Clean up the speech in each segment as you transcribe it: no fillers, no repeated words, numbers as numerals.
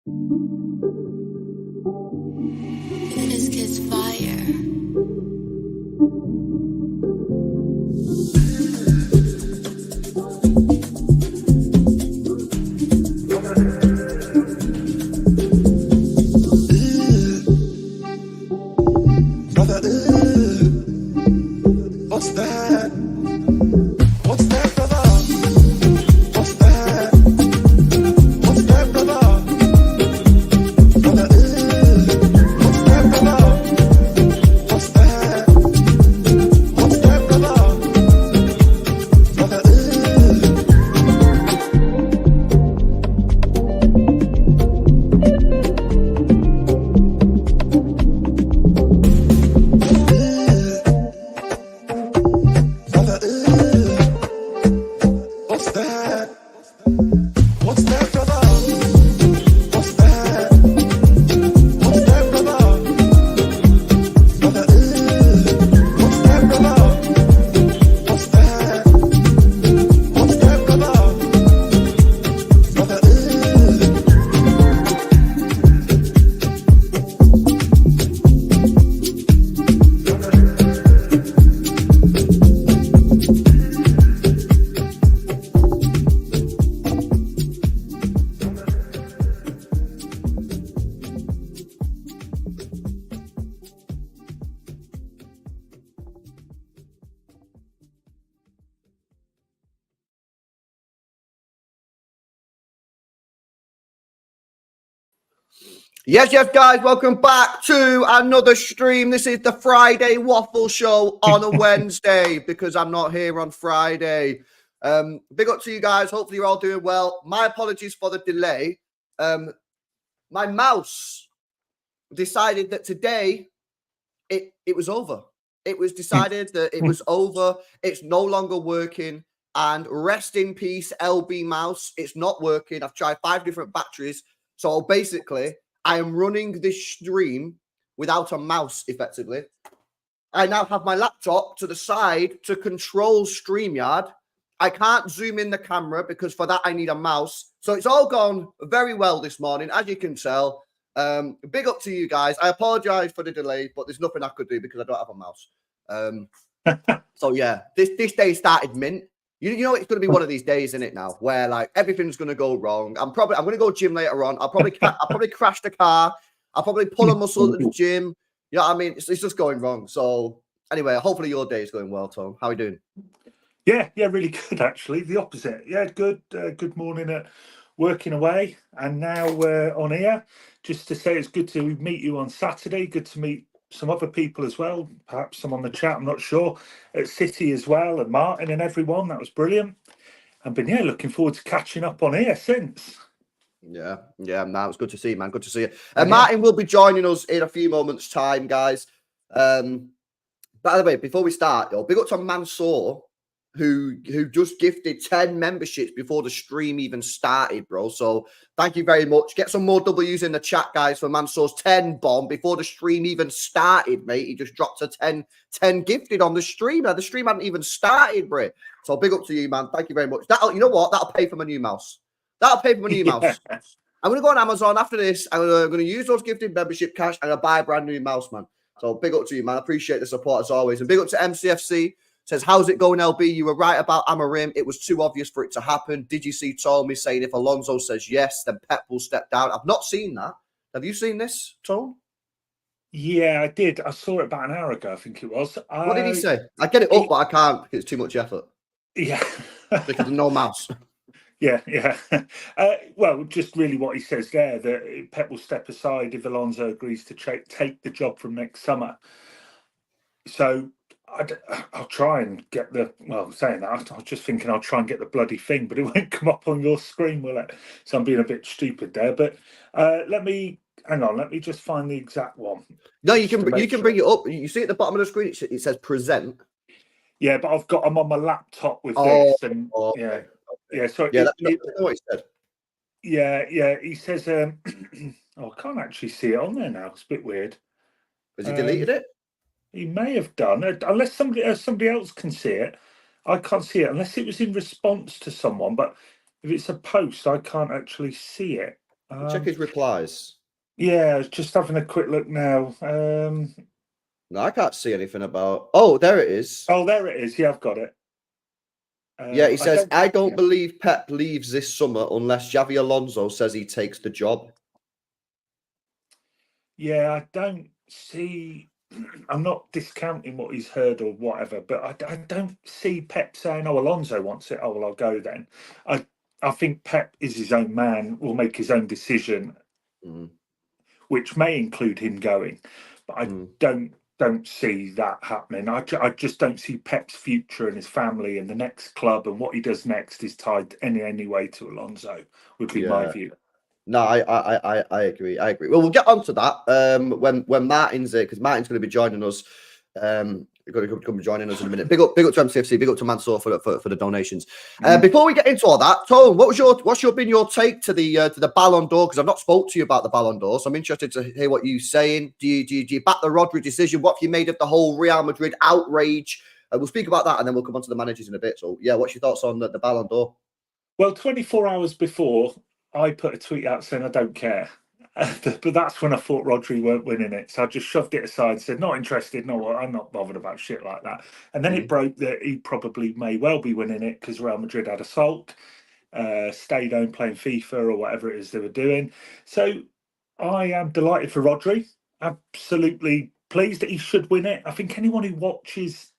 This kid's fire. What's that? What's that, brother? What's that? What's that, brother? Brother, what's that, brother? What's that? What's that, brother? Brother, what's that? What's that, brother? What's that? What's that, brother? Brother, what's that, brother? What's that? What's that, brother? Brother, Yes, guys, welcome back to another stream. This is the Friday Waffle Show on a Wednesday because I'm not here on Friday. Big up to you guys. Hopefully you're all doing well. My apologies for the delay. My mouse decided that today it was over. It was decided that it was over. It's no longer working. And rest in peace, LB mouse. It's not working. I've tried 5 different batteries. So basically, I am running this stream without a mouse, effectively. I now have my laptop to the side to control StreamYard. I can't zoom in the camera because for that I need a mouse. So it's all gone very well this morning, as you can tell. Big up to you guys. I apologize for the delay, but there's nothing I could do because I don't have a mouse. So yeah, this day started mint. You know, it's going to be one of these days, isn't it now, where like everything's going to go wrong. I'm going to go gym later on. I'll probably crash the car. I'll probably pull a muscle at the gym. You know what I mean? It's just going wrong. So anyway, hopefully your day is going well, Tom. How are you doing? Yeah, really good actually. The opposite. Yeah, good. Good morning at working away, and now we're on here. Just to say, it's good to meet you on Saturday. Good to meet some other people as well. Perhaps some on the chat. I'm not sure. At City as well, and Martin and everyone. That was brilliant. I've been looking forward to catching up on here since. Yeah. No, it's good to see you, man. Good to see you. Martin will be joining us in a few moments' time, guys. By the way, before we start, big up to Mansour, who just gifted 10 memberships before the stream even started, bro. So thank you very much. Get some more W's in the chat, guys, for Mansour's 10 bomb before the stream even started, mate. He just dropped a 10 gifted on the stream. The stream hadn't even started, bro. So big up to you, man. Thank you very much. You know what? That'll pay for my new mouse. That'll pay for my new mouse. I'm going to go on Amazon after this. I'm going to use those gifted membership cash and I'll buy a brand new mouse, man. So big up to you, man. I appreciate the support as always. And big up to MCFC. Says, how's it going, LB? You were right about Amorim. It was too obvious for it to happen. Did you see Tommy saying if Alonso says yes, then Pep will step down? I've not seen that. Have you seen this, Tom? Yeah, I did. I saw it about an hour ago, I think it was. What did he say? I get it up, but I can't because it's too much effort. Yeah. Because there's no mouse. Yeah. Well, just really what he says there, that Pep will step aside if Alonso agrees to take the job from next summer. So I'll try and get saying that, I was just thinking I'll try and get the bloody thing, but it won't come up on your screen, will it? So I'm being a bit stupid there. But let me just find the exact one. No, you can bring it up. You see at the bottom of the screen, it says present. Yeah, but I'm on my laptop with this. And okay. Yeah, sorry. Yeah, that's what he said. Yeah. He says, I can't actually see it on there now. It's a bit weird. Has he deleted it? He may have done, unless somebody else can see it. I can't see it unless it was in response to someone. But if it's a post, I can't actually see it. Check his replies. Yeah, just having a quick look now. No, I can't see anything about. Oh, there it is. Oh, there it is. Yeah, I've got it. Yeah, he says, I don't yeah. believe Pep leaves this summer unless Xavi Alonso says he takes the job. Yeah, I don't see. I'm not discounting what he's heard or whatever, but I don't see Pep saying, "Oh, Alonso wants it. Oh, well, I'll go then." I think Pep is his own man, will make his own decision, which may include him going. But I don't see that happening. I just don't see Pep's future and his family and the next club and what he does next is tied any way to Alonso. Would be my view. No, I agree. I agree. Well, we'll get onto that when Martin's there, because Martin's going to be joining us. You're going to come joining us in a minute. Big up to MCFC. Big up to Mansour for the donations. Before we get into all that, Tone, what's been your take to the Balon d'Or? Because I've not spoke to you about the Balon d'Or, so I'm interested to hear what you're saying. Do you back the Rodri decision? What have you made of the whole Real Madrid outrage? We'll speak about that, and then we'll come on to the managers in a bit. So, yeah, what's your thoughts on the Balon d'Or? Well, 24 hours before, I put a tweet out saying I don't care. But that's when I thought Rodri weren't winning it. So I just shoved it aside, said, not interested. No, I'm not bothered about shit like that. And then it broke that he probably may well be winning it because Real Madrid had a sulk, stayed home playing FIFA or whatever it is they were doing. So I am delighted for Rodri. Absolutely pleased that he should win it. I think anyone who watches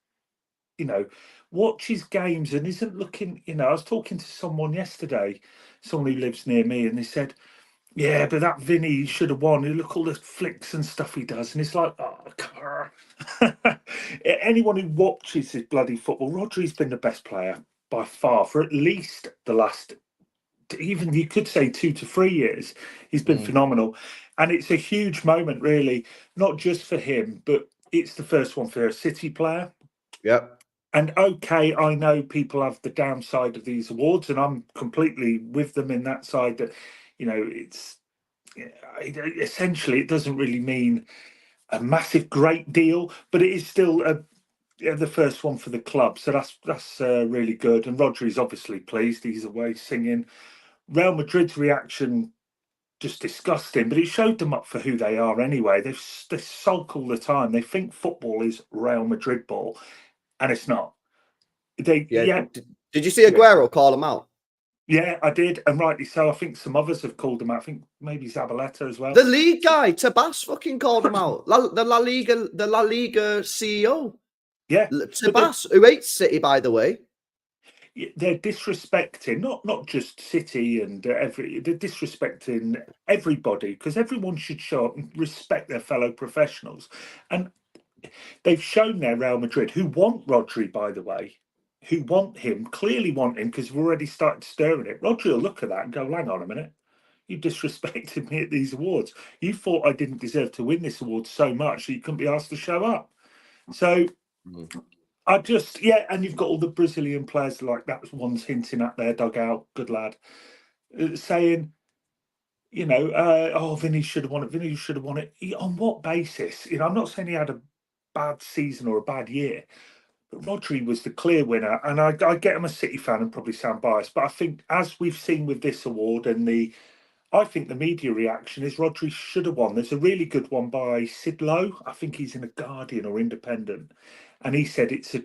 games and isn't looking, I was talking to someone yesterday, someone who lives near me, and they said, yeah, but that Vinny should have won. Look at all the flicks and stuff he does. And it's like, anyone who watches this bloody football, Rodri's been the best player by far for at least the last, even you could say 2 to 3 years. He's been phenomenal. And it's a huge moment, really, not just for him, but it's the first one for a City player. Yeah. And okay, I know people have the downside of these awards, and I'm completely with them in that side that, it's essentially it doesn't really mean a massive great deal, but it is still the first one for the club. So that's really good. And Rodri's obviously pleased. He's away singing. Real Madrid's reaction just disgusting, but it showed them up for who they are anyway. They sulk all the time. They think football is Real Madrid ball. And it's not. Did you see Aguero call him out? Yeah, I did, and rightly so. I think some others have called him out. I think maybe Zabaleta as well. The league guy, Tabas, fucking called him out. The La Liga CEO. Yeah, Tabas, who hates City, by the way. They're disrespecting not just City and they're disrespecting everybody, because everyone should show up and respect their fellow professionals. And they've shown their Real Madrid, who want Rodri, by the way, who want him, clearly want him, because we've already started stirring it. Rodri will look at that and go, hang on a minute. You disrespected me at these awards. You thought I didn't deserve to win this award so much that you couldn't be asked to show up. So and you've got all the Brazilian players like that. One's hinting at their dugout, good lad, saying, Vinny should have won it. Vinny should have won it. On what basis? I'm not saying he had a bad season or a bad year, but Rodri was the clear winner. And I get I'm a City fan and probably sound biased, but I think as we've seen with this award and I think the media reaction is Rodri should have won. There's a really good one by Sid Lowe. I think he's in a Guardian or Independent. And he said it's a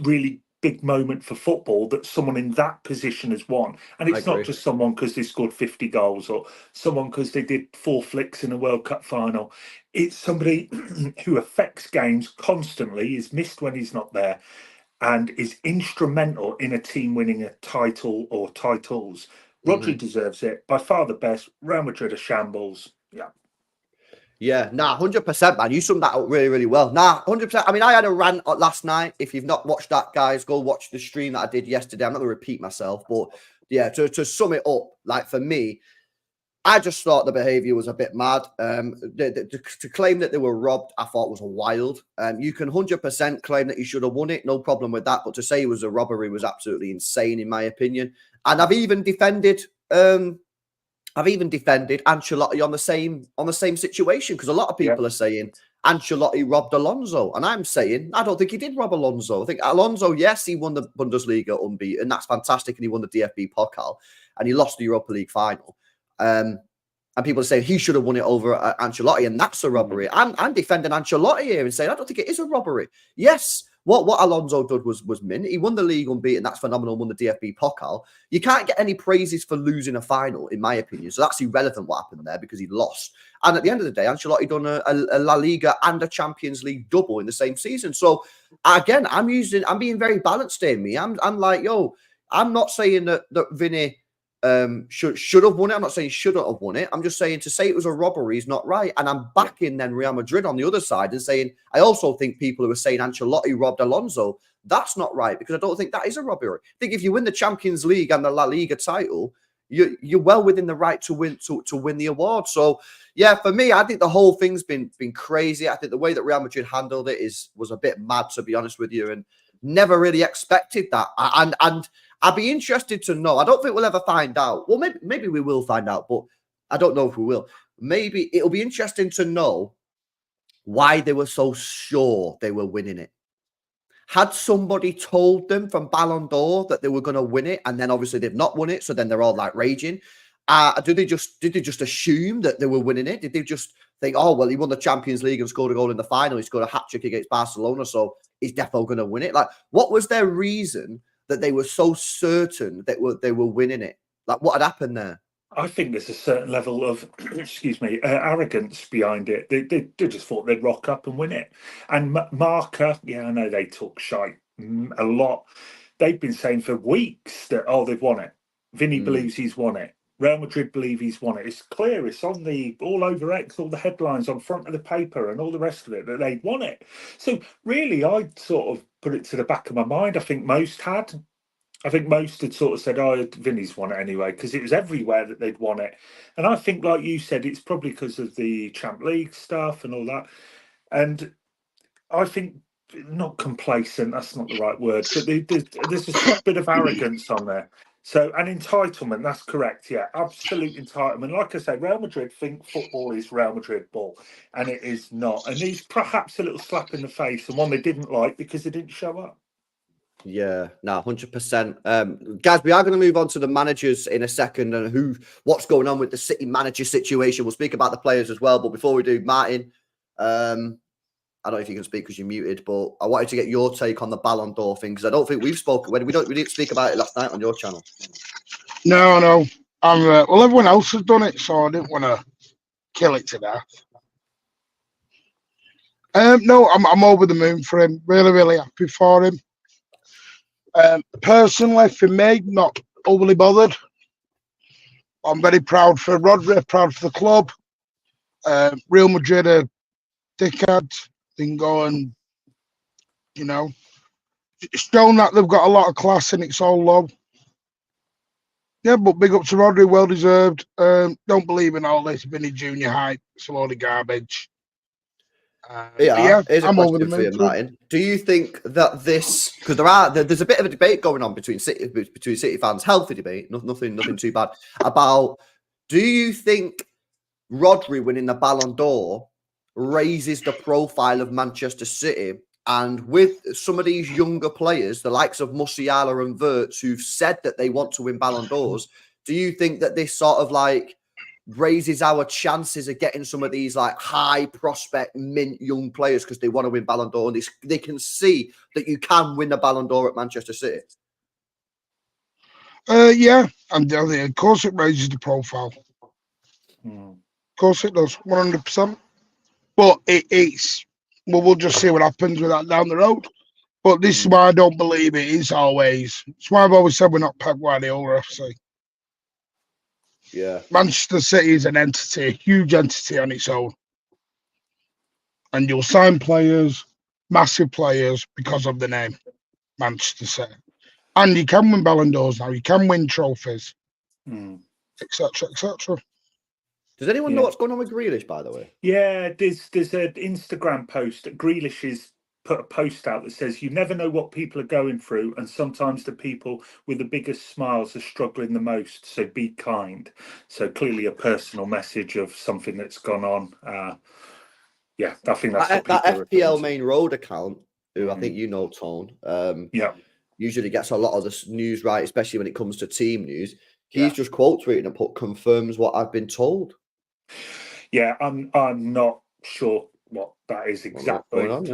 really big moment for football that someone in that position has won. And it's not just someone because they scored 50 goals or someone because they did 4 flicks in a World Cup final. It's somebody who affects games constantly, is missed when he's not there, and is instrumental in a team winning a title or titles. Rodri deserves it. By far the best. Real Madrid are shambles. Yeah. Yeah, 100%, man. You summed that up really, really well. 100%. I mean, I had a rant last night. If you've not watched that, guys, go watch the stream that I did yesterday. I'm not going to repeat myself, but yeah, to sum it up, like for me, I just thought the behaviour was a bit mad. To claim that they were robbed, I thought was wild. You can 100% claim that you should have won it, no problem with that. But to say it was a robbery was absolutely insane, in my opinion. And I've even defended Ancelotti on the same situation, because a lot of people are saying Ancelotti robbed Alonso, and I'm saying I don't think he did rob Alonso. I think Alonso, yes, he won the Bundesliga unbeaten, that's fantastic, and he won the DFB Pokal, and he lost the Europa League final. And people are saying he should have won it over Ancelotti, and that's a robbery. I'm defending Ancelotti here and saying I don't think it is a robbery. Yes, what Alonso did was mint. He won the league unbeaten. That's phenomenal. Won the DFB Pokal. You can't get any praises for losing a final, in my opinion. So that's irrelevant what happened there because he lost. And at the end of the day, Ancelotti done a La Liga and a Champions League double in the same season. So again, I'm being very balanced in me. I'm like, yo, I'm not saying that Vinny should have won it. I'm not saying he shouldn't have won it. I'm just saying to say it was a robbery is not right. And I'm backing then Real Madrid on the other side and saying I also think people who are saying Ancelotti robbed Alonso, that's not right because I don't think that is a robbery. I think if you win the Champions League and the La Liga title, you're well within the right to win the award. So yeah, for me, I think the whole thing's been crazy. I think the way that Real Madrid handled it was a bit mad, to be honest with you, and never really expected that. And I'd be interested to know. I don't think we'll ever find out. Well, maybe we will find out, but I don't know if we will. Maybe it'll be interesting to know why they were so sure they were winning it. Had somebody told them from Balon d'Or that they were going to win it, and then obviously they've not won it, so then they're all like raging. Did they just assume that they were winning it? Did they just think, oh well, he won the Champions League and scored a goal in the final, he scored a hat-trick against Barcelona, so he's definitely going to win it? Like, what was their reason that they were so certain that they were winning it? Like, what had happened there? I think there's a certain level of, arrogance behind it. They just thought they'd rock up and win it. And Marca, yeah, I know they talk shite a lot. They've been saying for weeks that, they've won it. Vinny believes he's won it. Real Madrid believe he's won it. It's clear. It's on all over X, all the headlines on front of the paper and all the rest of it that they'd won it. So really, I'd sort of put it to the back of my mind. I think most had sort of said, Vinny's won it anyway, because it was everywhere that they'd won it. And I think, like you said, it's probably because of the Champ League stuff and all that. And I think, not complacent, that's not the right word, but there's a bit of arrogance on there. So, an entitlement, that's correct, yeah, absolute entitlement. Like I said, Real Madrid think football is Real Madrid ball, and it is not. And it's perhaps a little slap in the face, and one they didn't like because they didn't show up. Yeah, no, 100%. Guys, we are going to move on to the managers in a second and what's going on with the City manager situation. We'll speak about the players as well. But before we do, Martin, I don't know if you can speak because you're muted, but I wanted to get your take on the Balon d'Or thing because I don't think we've spoken. We didn't speak about it last night on your channel. No. Well, everyone else has done it, so I didn't want to kill it to death. No, I'm over the moon for him. Really, really happy for him. Personally, for me, not overly bothered. I'm very proud for Rodri, proud for the club. Real Madrid are dickheads. They can go and, it's shown that they've got a lot of class and it's all low. Yeah, but big up to Rodri, well deserved. Don't believe in all this Vinny Junior hype. It's a load of garbage. Here's a I'm over question the for you, moon. Martin. Do you think that this, because there's a bit of a debate going on between City fans, healthy debate, nothing too bad, about, do you think Rodri winning the Ballon d'Or raises the profile of Manchester City? And with some of these younger players, the likes of Musiala and Wirtz, who've said that they want to win Ballon d'Ors, do you think that this sort of like raises our chances of getting some of these like high prospect mint young players because they want to win Ballon d'Or and they can see that you can win the Ballon d'Or at Manchester City? Yeah, and of course it raises the profile. Of course it does, 100%. But it's we'll just see what happens with that down the road. But this is why I don't believe it is always. It's why I've always said we're not Pep Guardiola FC. Yeah. Manchester City is an entity, a huge entity on its own. And you'll sign players, massive players, because of the name, Manchester City. And you can win Ballon d'Ors now. You can win trophies, etc., etc. Does anyone know what's going on with Grealish, by the way? Yeah, there's an Instagram post. Grealish has put a post out that says, you never know what people are going through, and sometimes the people with the biggest smiles are struggling the most, so be kind. So clearly a personal message of something that's gone on. I think that's what that people FPL Main Road account, who I think Tone, usually gets a lot of the news right, especially when it comes to team news. He's just quote tweeting and put confirms what I've been told. Yeah, I'm not sure what that is exactly. going on,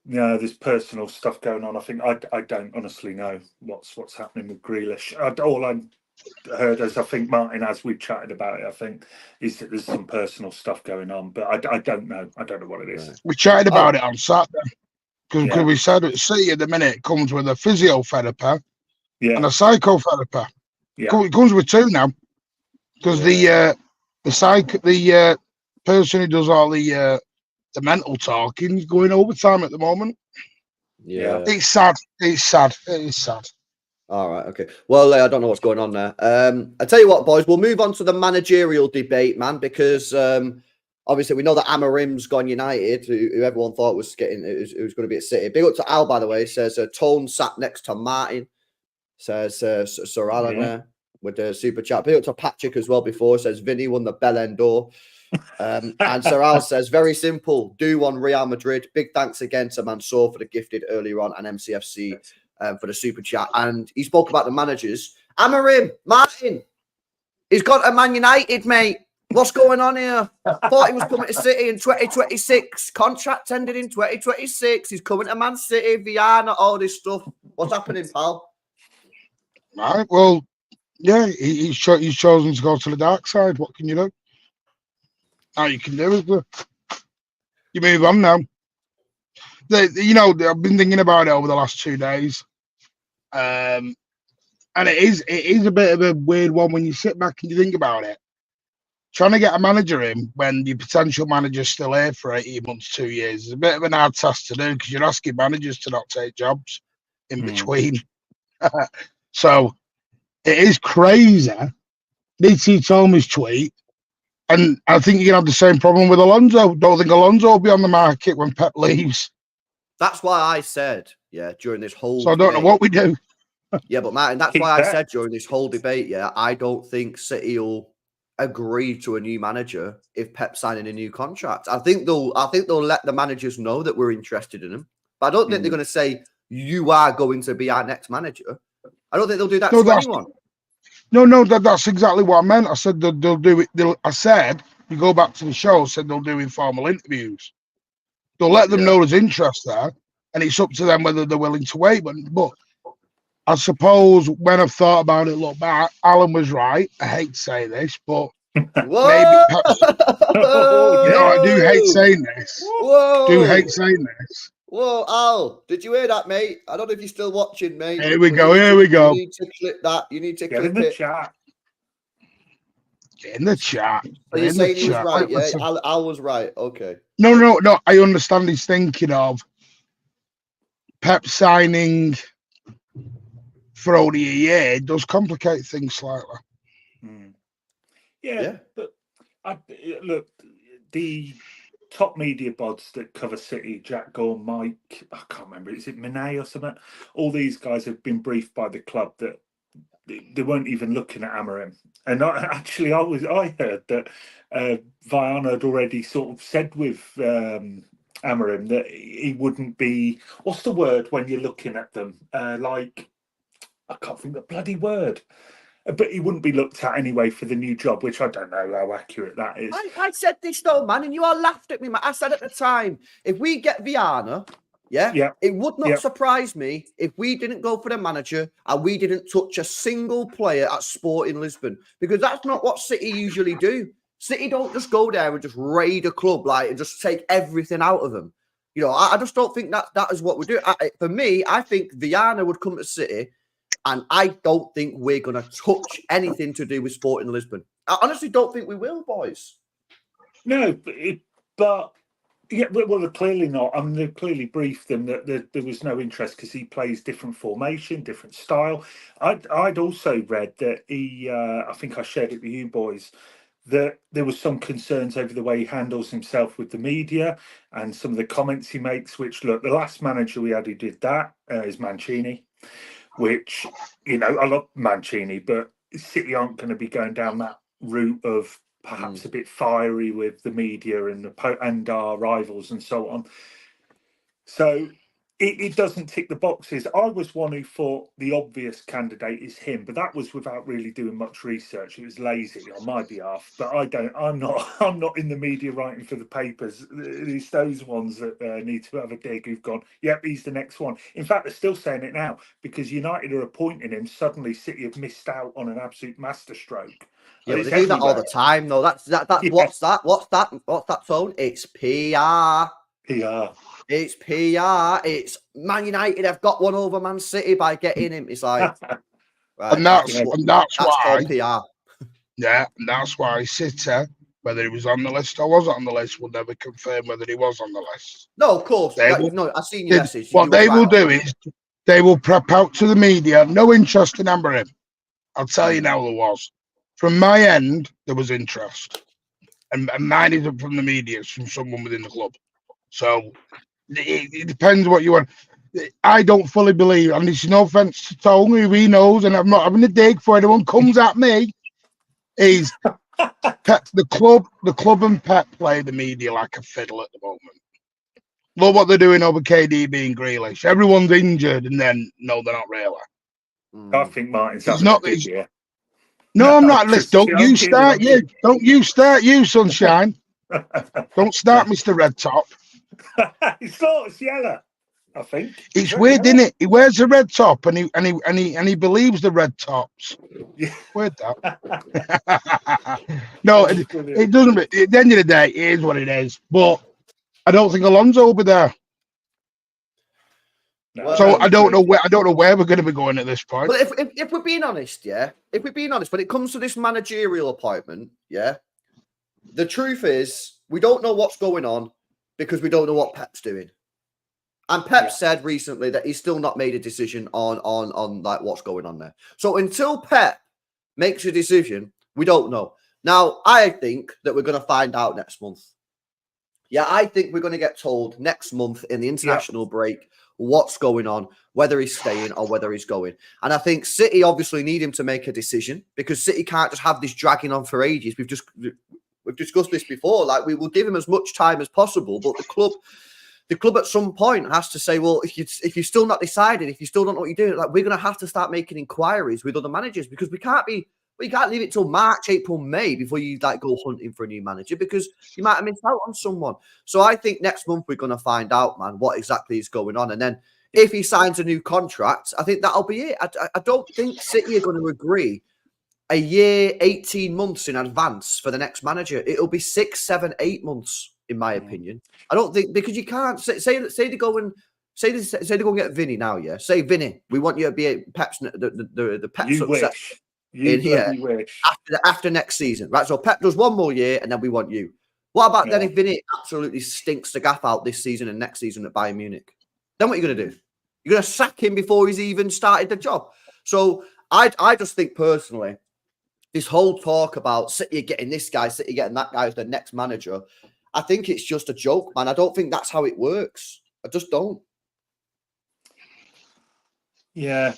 yeah? There's personal stuff going on. I think I don't honestly know what's happening with Grealish. All I heard, as I think Martin, as we've chatted about it, I think is that there's some personal stuff going on, but I don't know. I don't know what it is. Right. We chatted Oh. about it on Saturday because Yeah. we said at City at the minute it comes with a physiotherapy and Yeah, a psychotherapy. yeah. It comes with two now because Yeah. the person who does all the mental talking is going overtime at the moment. Yeah. It's sad. It's sad. It is sad. All right. Okay. Well, I don't know what's going on there. I tell you what, boys, we'll move on to the managerial debate, man, because obviously we know that Amorim's gone United, who everyone thought was getting, who's going to be at City. Big up to Al, by the way. Says Tone sat next to Martin. Says Sir Alan there with the super chat. Big up to Patrick as well before. Says Vinny won the Belen d'Or. And Sir Al says, very simple. Do one Real Madrid. Big thanks again to Mansour for the gifted earlier on and MCFC for the super chat. And he spoke about the managers. Amorim, Martin, he's got a Man United, mate. What's going on here? Thought he was coming to City in 2026. Contract ended in 2026. He's coming to Man City, Viana, all this stuff. What's happening, pal? Right. Well, yeah, he's chosen to go to the dark side. What can you do? All you can do is you move on now. I've been thinking about it over the last 2 days, and it is a bit of a weird one when you sit back and you think about it. Trying to get a manager in when your potential manager's still here for 18 months, 2 years is a bit of an hard task to do because you're asking managers to not take jobs in between. So it is crazy. DT told me his tweet. And I think you can have the same problem with Alonso. Don't think Alonso will be on the market when Pep leaves. That's why I said, during this whole So I don't know what we do. Yeah, but Martin, that's why I said during this whole debate, I don't think City will agree to a new manager if Pep's signing a new contract. I think they'll let the managers know that we're interested in him. But I don't think they're going to say, you are going to be our next manager. I don't think they'll do that to anyone. No, that's exactly what I meant. I said they'll do it. I said, you go back to the show, said they'll do informal interviews. They'll let them know there's interest there, and it's up to them whether they're willing to wait. But I suppose when I've thought about it, look back, Alan was right. I hate to say this, but maybe perhaps, I do hate saying this. Do hate saying this. Whoa, Al, did you hear that, mate? I don't know if you're still watching, mate. Here we go. You need to clip that. You need to Get clip in the it. chat. Get in the chat. So you're saying he was right, yeah? Al was right. Okay. No. I understand he's thinking of Pep signing for only a year. It does complicate things slightly. Yeah. But look, the top media bods that cover City, Jack Gore, Mike, I can't remember, is it Monet or something? All these guys have been briefed by the club that they weren't even looking at Amorim. And I heard that Viana had already sort of said with Amorim that he wouldn't be, what's the word when you're looking at them? Like, I can't think of the bloody word. But he wouldn't be looked at anyway for the new job, which I don't know how accurate that is. I said this though, man, and you all laughed at me, man. I said at the time, if we get Viana, it would not surprise me if we didn't go for the manager and we didn't touch a single player at Sporting Lisbon, because that's not what City usually do. City don't just go there and just raid a club and just take everything out of them. You know, I just don't think that is what we do. For me, I think Viana would come to City. And I don't think we're going to touch anything to do with Sporting Lisbon. I honestly don't think we will, boys. No, but well, they're clearly not. I mean, they've clearly briefed them that there was no interest because he plays different formation, different style. I'd also read that he, I think I shared it with you boys, that there was some concerns over the way he handles himself with the media and some of the comments he makes, which, look, the last manager we had who did that is Mancini. Which, I love Mancini, but City aren't going to be going down that route of perhaps a bit fiery with the media and our rivals and so on. So it doesn't tick the boxes. I was one who thought the obvious candidate is him, but that was without really doing much research. It was lazy on my behalf. But I'm not in the media writing for the papers. It's those ones that need to have a dig who've gone, yep, he's the next one. In fact, they're still saying it now because United are appointing him. Suddenly, City have missed out on an absolute masterstroke. Yeah, but they do that all the time, though. That's Yeah. what's that tone? It's PR. PR. It's PR. It's Man United have got one over Man City by getting him. It's like, right, and that's why. called PR. Yeah, and that's why City, whether he was on the list or wasn't on the list, will never confirm whether he was on the list. No, of course. No, I've seen your message. What they will do is they will prep out to the media. No interest in Amorim. I'll tell you now, there was. From my end, there was interest, and mine isn't from the media; it's from someone within the club. So it depends what you want. I don't fully believe, and it's no offense to Tony, who he knows, and I'm not having a dig for anyone comes at me. Is Pep, the club and Pep play the media like a fiddle at the moment. Look what they're doing over KDB and Grealish. Everyone's injured, and then no, they're not really. I think Martin's It's not. good year. No, I'm not. Listen, don't you start you. Don't you start you, sunshine. Don't start, Mr. Red Top. It's yellow, I think. It's weird, isn't it? He wears the red top and he believes the red tops. Yeah. Weird that. No, it doesn't. At the end of the day, it is what it is. But I don't think Alonso will be there. No, so I don't know where we're going to be going at this point. But if we're being honest, when it comes to this managerial appointment, the truth is we don't know what's going on because we don't know what Pep's doing. And Pep said recently that he's still not made a decision on like what's going on there. So until Pep makes a decision, we don't know. Now, I think that we're going to find out next month. Yeah, I think we're going to get told next month in the international break what's going on, whether he's staying or whether he's going. And I think City obviously need him to make a decision because City can't just have this dragging on for ages. We've discussed this before. Like, we will give him as much time as possible, but the club at some point has to say, well, if you're still not decided, if you still don't know what you're doing, like, we're going to have to start making inquiries with other managers because we can't leave it till March, April, May before you like go hunting for a new manager because you might have missed out on someone. So I think next month we're going to find out, man, what exactly is going on. And then if he signs a new contract, I think that'll be it. I don't think City are going to agree a year, 18 months in advance for the next manager. It'll be 6, 7, 8 months, in my opinion. I don't think, because you can't say they go and say they go and get Vinny now. Yeah, say Vinny, we want you to be Pep's the Pep success. In here after next season, right? So Pep does one more year, and then we want you. What about then if Vinny absolutely stinks the gaff out this season and next season at Bayern Munich? Then what are you going to do? You're going to sack him before he's even started the job. So I just think personally, this whole talk about City getting this guy, City getting that guy as the next manager, I think it's just a joke, man. I don't think that's how it works. I just don't. Yeah,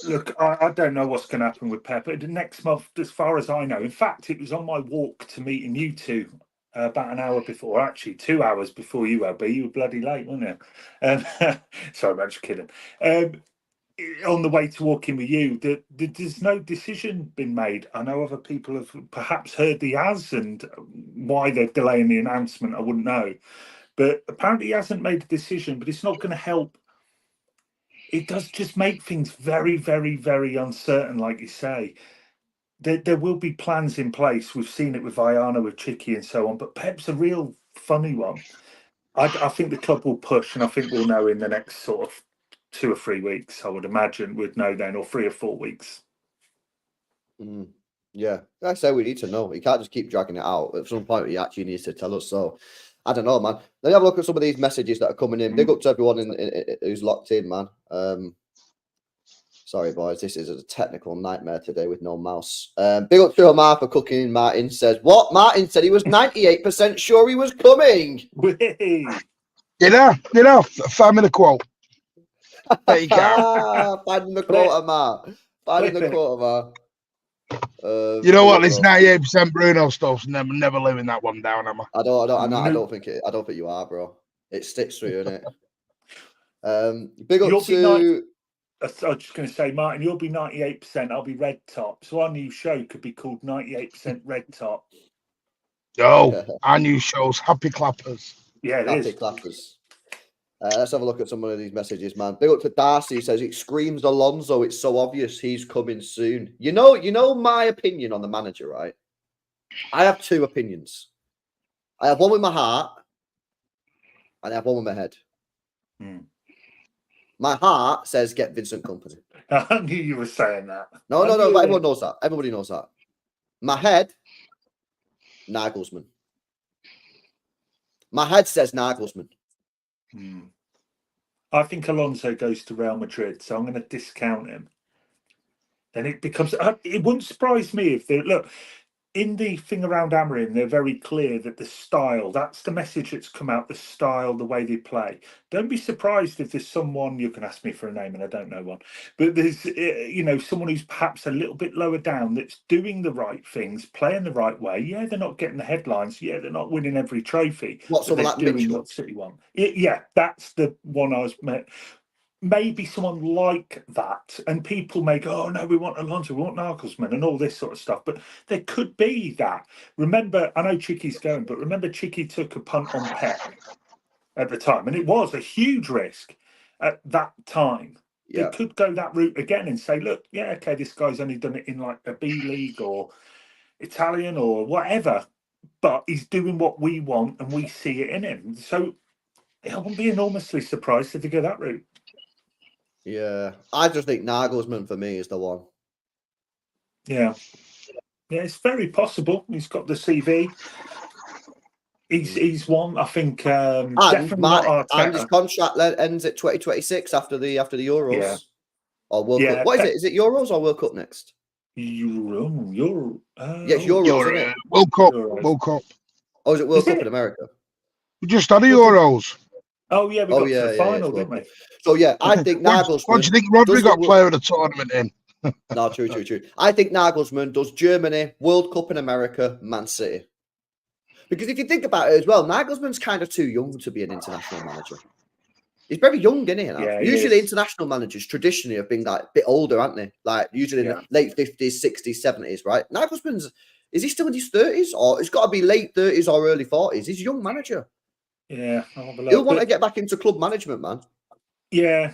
look, I don't know what's going to happen with Pep. But next month, as far as I know, in fact, it was on my walk to meeting you two about an hour before, actually 2 hours before you, Abby. You were bloody late, weren't you? Sorry, I'm just kidding. On the way to walking with you, there's no decision been made. I know other people have perhaps heard he has, and why they're delaying the announcement, I wouldn't know. But apparently he hasn't made a decision, but it's not going to help. It does just make things very, very, very uncertain, like you say. There will be plans in place. We've seen it with Viana, with Chicky and so on, but Pep's a real funny one. I think the club will push, and I think we'll know in the next sort of 2 or 3 weeks, I would imagine we'd know then, or 3 or 4 weeks. Yeah, I say we need to know. You can't just keep dragging it out. At some point, he actually needs to tell us. So, I don't know, man. Let me have a look at some of these messages that are coming in. Big up to everyone who's locked in, man. Sorry, boys. This is a technical nightmare today with no mouse. Big up to Omar for cooking. Martin says, what? Martin said he was 98% sure he was coming. You know, find me the quote. There you go. Finding the quote, Omar. Finding the quote, Omar. You know what? It's 98% Bruno stuff, and never living that one down, am I? I don't think you are, bro. It sticks through, innit? Big up You'll be to. I was just going to say, Martin, you'll be 98%. I'll be red top. So our new show could be called 98% Red Top. No, our new show's Happy Clappers. Yeah, it Happy is. clappers. Let's have a look at some of these messages, man. Big up to Darcy. He says it screams Alonso. It's so obvious he's coming soon. You know my opinion on the manager, right? I have two opinions. I have one with my heart, and I have one with my head. My heart says get Vincent Kompany. I knew you were saying that. No, but everyone knows that. Everybody knows that. My head, Nagelsmann. My head says Nagelsmann. I think Alonso goes to Real Madrid, so I'm going to discount him. Then it becomes. It wouldn't surprise me if they look in the thing around Amorim. They're very clear that the style—that's the message that's come out. The style, the way they play. Don't be surprised if there's someone you can ask me for a name, and I don't know one. But there's, someone who's perhaps a little bit lower down that's doing the right things, playing the right way. Yeah, they're not getting the headlines. Yeah, they're not winning every trophy. What, someone like doing Mitchell? what City want? Yeah, that's the one I was met. Maybe someone like that, and people may go, "Oh no, we want Alonso, we want Nagelsmann," and all this sort of stuff. But there could be that. Remember, I know Chicky's going, but remember, Chicky took a punt on Pep at the time, and it was a huge risk at that time. Yeah. They could go that route again and say, "Look, yeah, okay, this guy's only done it in like a B League or Italian or whatever, but he's doing what we want, and we see it in him." So I wouldn't be enormously surprised if they go that route. Yeah, I just think Nagelsmann for me is the one. Yeah, it's very possible. He's got the CV. He's one. I think definitely not Arteta. And his contract ends at 2026 after the Euros. Yeah. Or World Cup. What is it? Is it Euros or World Cup next? Euro. Yeah, it's Euros, isn't it? World Cup. Euros. World Cup. Oh, is it World Cup in America? We just had a Euros. Oh yeah, we got to the final, didn't we? So yeah, I think Nagelsmann. What do you think Rodri got player of the tournament in? No, true. I think Nagelsmann does Germany, World Cup in America, Man City. Because if you think about it as well, Nagelsmann's kind of too young to be an international manager. He's very young, isn't he? Yeah, usually international managers traditionally have been like a bit older, aren't they? Like usually in the late 50s, 60s, 70s, right? Nagelsmann's, is he still in his 30s? Or it's got to be late 30s or early 40s. He's a young manager. Yeah, he'll want to get back into club management, man. Yeah,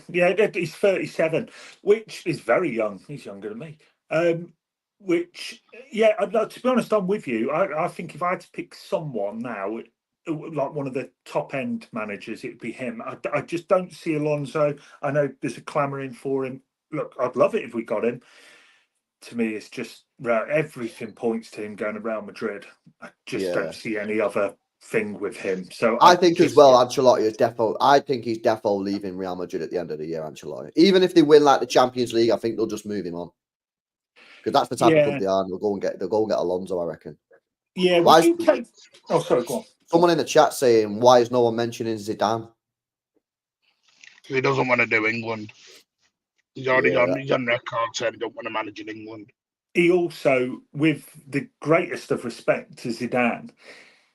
he's 37, which is very young. He's younger than me. To be honest, I'm with you. I think if I had to pick someone now, like one of the top end managers, it'd be him. I just don't see Alonso. I know there's a clamouring for him. Look, I'd love it if we got him. To me, it's just everything points to him going to Real Madrid. I just don't see any other thing with him. So I think as well, Ancelotti is I think he's defo leaving Real Madrid at the end of the year, Ancelotti. Even if they win like the Champions League, I think they'll just move him on. Because that's the type of club they are, and they'll go and get Alonso, I reckon. Yeah, would you take... Oh, sorry, go on. Someone in the chat saying, why is no one mentioning Zidane? He doesn't want to do England. He's already on record saying he don't want to manage in England. He also, with the greatest of respect to Zidane,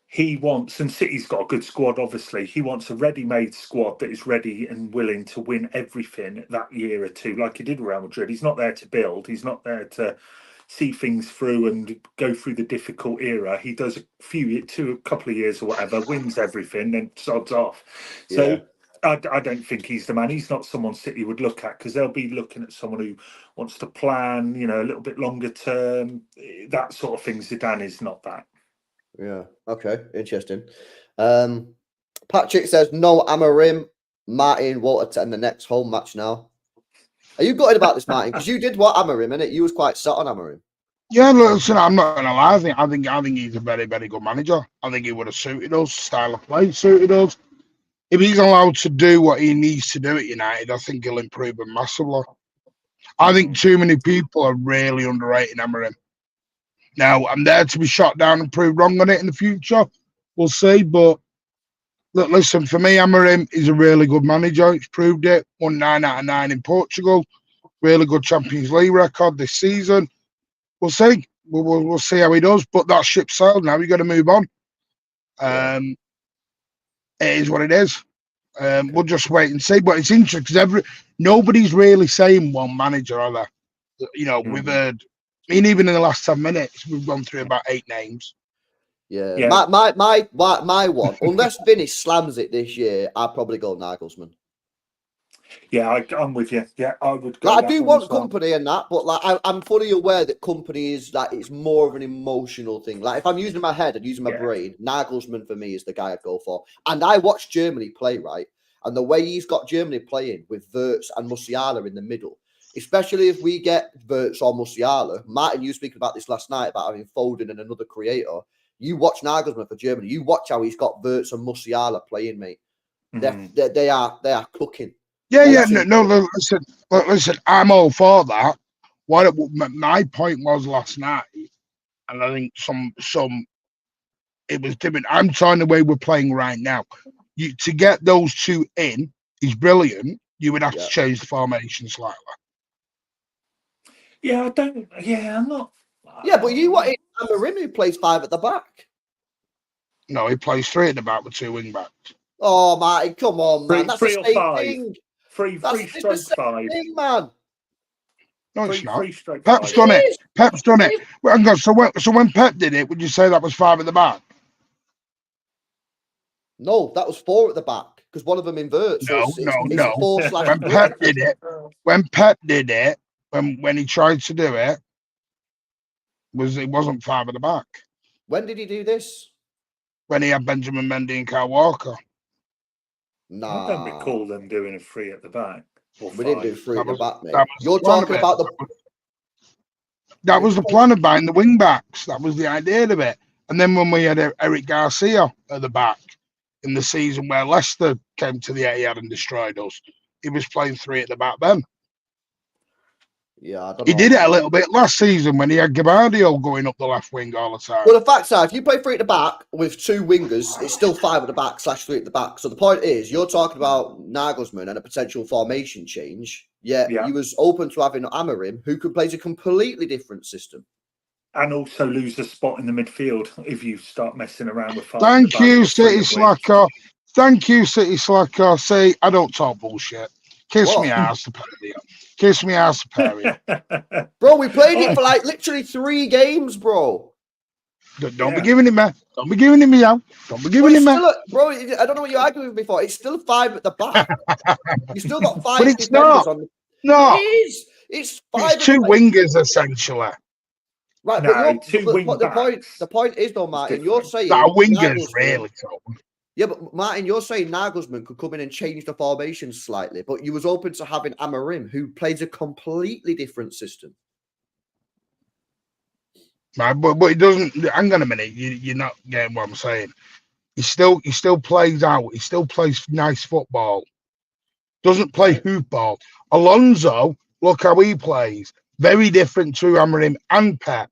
he wants, and City's got a good squad, obviously, he wants a ready-made squad that is ready and willing to win everything that year or two, like he did with Real Madrid. He's not there to build. He's not there to see things through and go through the difficult era. He does a couple of years or whatever, wins everything, then sods off. So I don't think he's the man. He's not someone City would look at, because they'll be looking at someone who wants to plan, a little bit longer term, that sort of thing. Zidane is not that. Yeah. Okay. Interesting. Patrick says no Amorim. Martin won't attend the next home match now. Are you gutted about this, Martin? Because you did what Amorim, innit? You was quite set on Amorim. Yeah, listen, I'm not gonna lie. I think he's a very, very good manager. I think he would have suited us. Style of play suited us. If he's allowed to do what he needs to do at United, I think he'll improve him massively. I think too many people are really underrating Amorim. Now, I'm there to be shot down and proved wrong on it in the future. We'll see. But look, listen, for me, Amorim is a really good manager. He's proved it. Won 9 out of 9 in Portugal. Really good Champions League record this season. We'll see. We'll see how he does. But that ship sailed now. You've got to move on. It is what it is. We'll just wait and see. But it's interesting because nobody's really saying one manager, are they? You know, we've heard. I mean, even in the last 10 minutes, we've gone through about 8 names. Yeah. My one, unless Vinny slams it this year, I'd probably go Nagelsmann. Yeah, I'm with you. Yeah, I would go. Like, I do want company and that, but like I'm fully aware that company is like it's more of an emotional thing. Like if I'm using my head and using my brain, Nagelsmann for me is the guy I'd go for. And I watched Germany play, right? And the way he's got Germany playing with Wirtz and Musiala in the middle, especially if we get Wirtz or Musiala. Martin, you were speaking about this last night about having Foden and another creator. You watch Nagelsmann for Germany. You watch how he's got Wirtz and Musiala playing, mate. They are cooking. Yeah. No. Listen. I'm all for that. My point was last night, and I think some it was different. I'm trying the way we're playing right now. To get those two in is brilliant. You would have to change the formation slightly. Yeah, I'm not. Yeah, but you wanted Amorim who plays 5 at the back. No, he plays 3 at the back with 2 wing backs. Oh, Martin, come on, man. That's three the or same 5. thing. Three stroke 5. Thing, man. No, it's not. Stroke Pep's 5. done it. Pep's done it. Well, hang on, so when Pep did it, would you say that was 5 at the back? No, that was 4 at the back because one of them inverts. No. When Pep did it, when he tried to do it, it wasn't 5 at the back. When did he do this? When he had Benjamin Mendy and Kyle Walker. Nah. I don't recall them doing a 3 at the back. We didn't do 3 at the back, mate. You're talking about That was the plan of buying the wing backs. That was the idea of it. And then when we had Eric Garcia at the back in the season where Leicester came to the Etihad and destroyed us, he was playing 3 at the back then. Yeah, I don't know. He did it a little bit last season when he had Gabardio going up the left wing all the time. Well, the facts are, if you play 3 at the back with 2 wingers, it's still 5 at the back / 3 at the back. So the point is, you're talking about Nagelsmann and a potential formation change. Yeah, he was open to having Amorim, who could play a completely different system. And also lose a spot in the midfield if you start messing around with 5. Thank you, City Slacker. Thank you, City Slacker. See, I don't talk bullshit. Kiss me ass to Perry. Kiss me ass to Perry. Bro, we played it for like literally 3 games, bro. Don't be giving him, man. Don't be giving him, yo. Don't be giving him, man. Bro, I don't know what you're arguing with me for. It's still 5 at the back. You still got 5. But it's not. No. It is. It's 5. It's 2 wingers, essentially. Right, no, but the point is, though, Martin, you're saying that wingers really top. Yeah, but Martin, you're saying Nagelsmann could come in and change the formation slightly, but you was open to having Amorim, who plays a completely different system. Right, but it doesn't. Hang on a minute, you're not getting what I'm saying. He still plays out. He still plays nice football. Doesn't play hoop ball. Alonso, look how he plays. Very different to Amorim and Pep.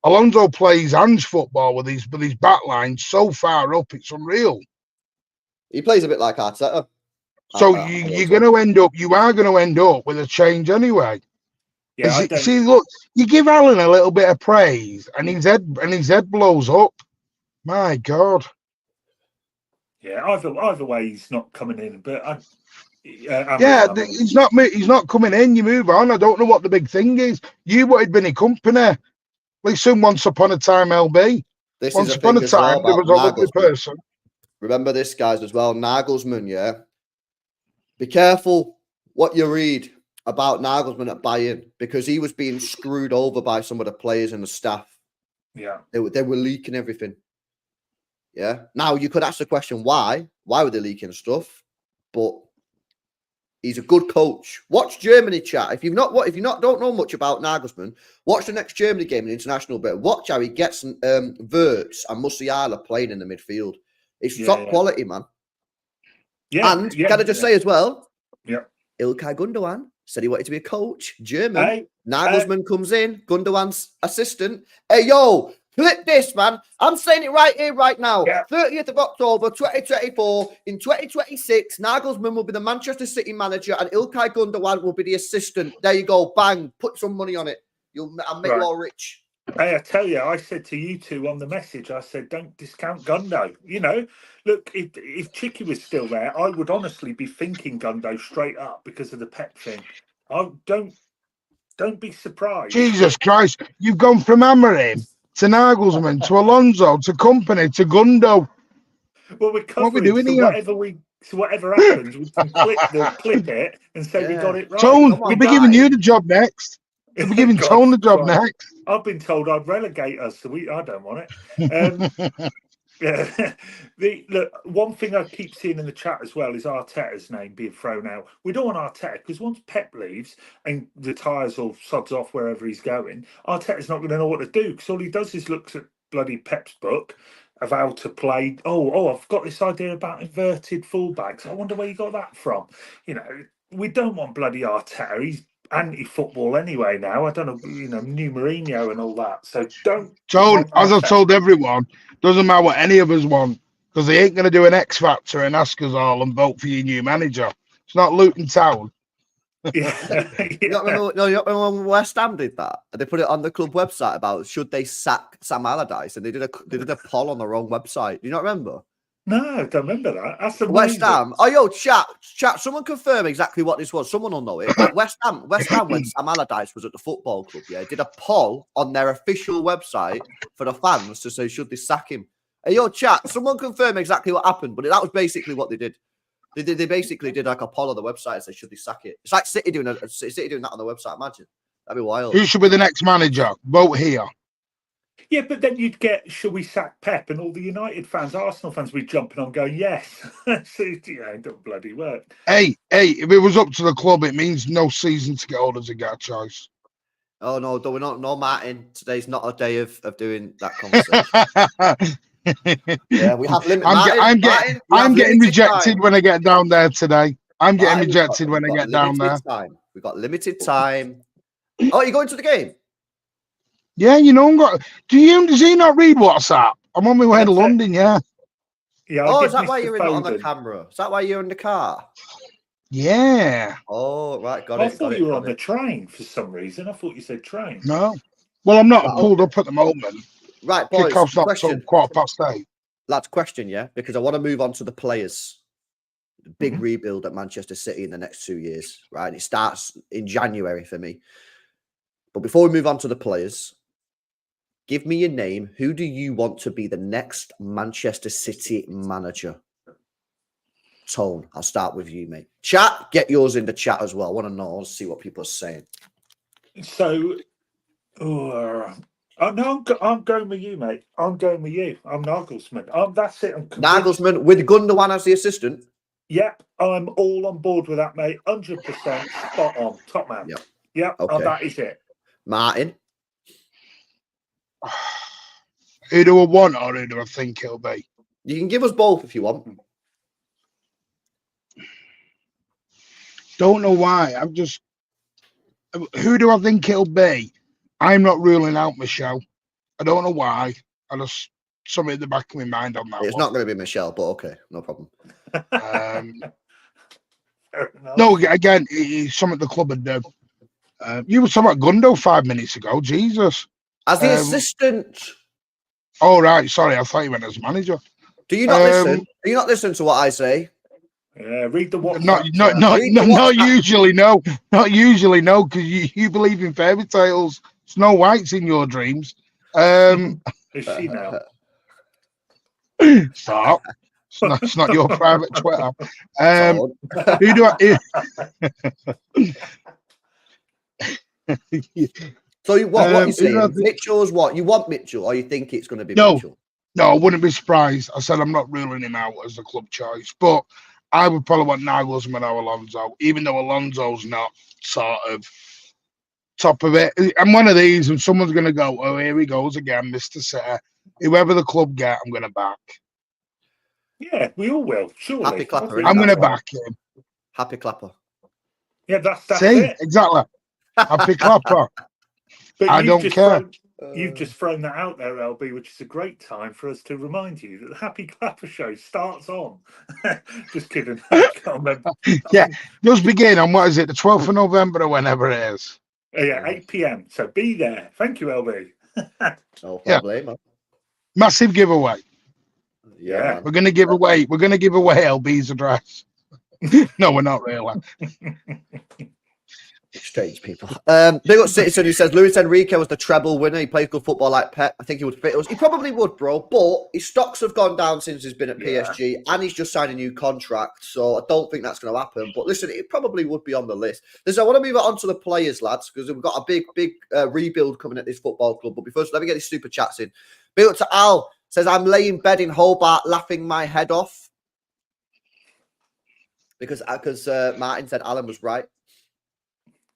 Alonso plays Ange football with his back line so far up, it's unreal. He plays a bit like Arteta. So you are going to end up with a change anyway. Yeah, see, look, you give Alan a little bit of praise, and his head blows up. My God. Yeah, either way, he's not coming in. But he's not coming in. You move on. I don't know what the big thing is. You wanted Vinny company. Listen, once upon a time, LB. Once upon a time, there was a lovely person. Remember this, guys, as well. Nagelsmann, yeah. Be careful what you read about Nagelsmann at Bayern, because he was being screwed over by some of the players and the staff. Yeah. They were leaking everything. Yeah. Now, you could ask the question, why? Why were they leaking stuff? But he's a good coach. Watch Germany, chat. If you don't know much about Nagelsmann, watch the next Germany game in international bit. Watch how he gets Wirtz and Musiala playing in the midfield. It's top quality, man. Yeah. And can I just say as well? Yeah. Ilkay Gundogan said he wanted to be a coach. German. Nagelsmann comes in. Gundogan's assistant. Hey, yo, flip this, man. I'm saying it right here, right now. Yeah. 30th of October, 2024. In 2026, Nagelsmann will be the Manchester City manager and Ilkay Gundogan will be the assistant. There you go. Bang. Put some money on it. I'll make you all rich. Hey, I tell you, I said to you two on the message, I said, don't discount Gundo. You know, look, if Chicky was still there, I would honestly be thinking Gundo straight up because of the Pep thing. I don't be surprised. Jesus Christ, you've gone from Amorim to Nagelsmann to Alonso to Company to Gundo. Well, we're What are we covering, doing so here? whatever happens, we can clip it and say we got it right. Tone, Come on, we'll be giving guys. you the job next. We'll be giving God, Tone the job Christ. next. I've been told I'd relegate us, so I don't want it. Yeah. Look, one thing I keep seeing in the chat as well is Arteta's name being thrown out. We don't want Arteta because once Pep leaves and retires or sods off wherever he's going, Arteta's not going to know what to do because all he does is looks at bloody Pep's book of how to play. Oh, I've got this idea about inverted fullbacks. I wonder where you got that from. You know, we don't want bloody Arteta. He's anti-football anyway now. I don't know, new Mourinho and all that. So don't. Tone, as I've told everyone, doesn't matter what any of us want because they ain't going to do an X Factor and ask us all and vote for your new manager. It's not Luton Town. Yeah. You don't remember when West Ham did that? And they put it on the club website about should they sack Sam Allardyce, and they did a poll on the wrong website. Do you not remember? No, I don't remember that. That's amazing. West Ham. Oh, yo, chat. Someone confirm exactly what this was. Someone will know it. Like West Ham, when Sam Allardyce was at the football club, did a poll on their official website for the fans to say should they sack him. Hey, yo, chat. Someone confirm exactly what happened, but that was basically what they did. They basically did like a poll on the website and said should they sack it. It's like City doing that on the website. Imagine that'd be wild. Who should be the next manager? Vote here. Yeah, but then you'd get, should we sack Pep? And all the United fans, Arsenal fans, would be jumping on going, yes. So, it don't bloody work. Hey, if it was up to the club, it means no season ticket holders would get a choice. Oh, no, no, Martin. Today's not a day of doing that conversation. Yeah, we have limited. I'm getting rejected when I get down there today. I'm getting rejected when I get down there. We've got limited time. Oh, you're going to the game? Yeah, does he not read WhatsApp? I'm on my way to London, yeah. Yeah. Oh, is that why you're on the camera? Is that why you're in the car? Yeah. Oh, right, got it. I thought you were on the train for some reason. I thought you said train. No. Well, I'm not pulled up at the moment. Right, boys. Kickoff's not till 8:15. That's question, yeah, because I want to move on to the players. The big rebuild at Manchester City in the next 2 years, right? And it starts in January for me. But before we move on to the players, give me your name. Who do you want to be the next Manchester City manager? Tone, I'll start with you, mate. Chat, get yours in the chat as well. I want to know, I'll see what people are saying. So, no, I'm going with you, mate. I'm going with you. I'm Nagelsmann. That's it. Nagelsmann with Gundogan as the assistant. Yep, I'm all on board with that, mate. 100% spot on. Top man. Yep. Okay. That is it. Martin. Who do I want or who do I think it'll be? You can give us both if you want. Don't know why. Who do I think it'll be? I'm not ruling out Michelle. I don't know why. I just something in the back of my mind on that. It's not going to be Michelle, but okay, no problem. No, again, it's something the club would do. You were talking about Gundo 5 minutes ago. Jesus. As the assistant. Oh, right. Sorry, I thought you went as manager. Do you not listen? Do you not listen to what I say? Yeah, read the WhatsApp. Not usually, no. Not usually, no, because you believe in fairy tales. Snow White's in your dreams. Is she now? Stop. It's not your private Twitter. Who do I... So what you saying? Mitchell's what? You want Mitchell, or you think it's going to be Mitchell? No, I wouldn't be surprised. I said I'm not ruling him out as a club choice, but I would probably want Nagelsmann or Alonso, even though Alonso's not sort of top of it. I'm one of these, and someone's going to go, oh, here he goes again, Mr. City. Whoever the club get, I'm going to back. Yeah, we all will, surely. Happy Clapper. I'm going to back him. Happy Clapper. Yeah, that's See, it. Exactly. Happy Clapper. But I don't care. You've just thrown that out there, LB, which is a great time for us to remind you that the Happy Clapper show starts on. Just kidding. I can't remember. Yeah, does begin on, what is it, the 12th of November or whenever it is? Yeah, 8 p.m. So be there. Thank you, LB. No Yeah. problemo. Massive giveaway. Yeah, Yeah. man. We're gonna give away LB's address. No, we're not really. Strange people. Big up Citizen who says Luis Enrique was the treble winner. He plays good football like Pep. I think he would fit us. He probably would, bro. But his stocks have gone down since he's been at PSG, and he's just signed a new contract. So I don't think that's going to happen. But listen, it probably would be on the list. Listen, I want to move on to the players, lads, because we've got a big rebuild coming at this football club. But before, let me get these super chats in. Big up to Al. Says I'm laying bed in Hobart, laughing my head off because Martin said Alan was right.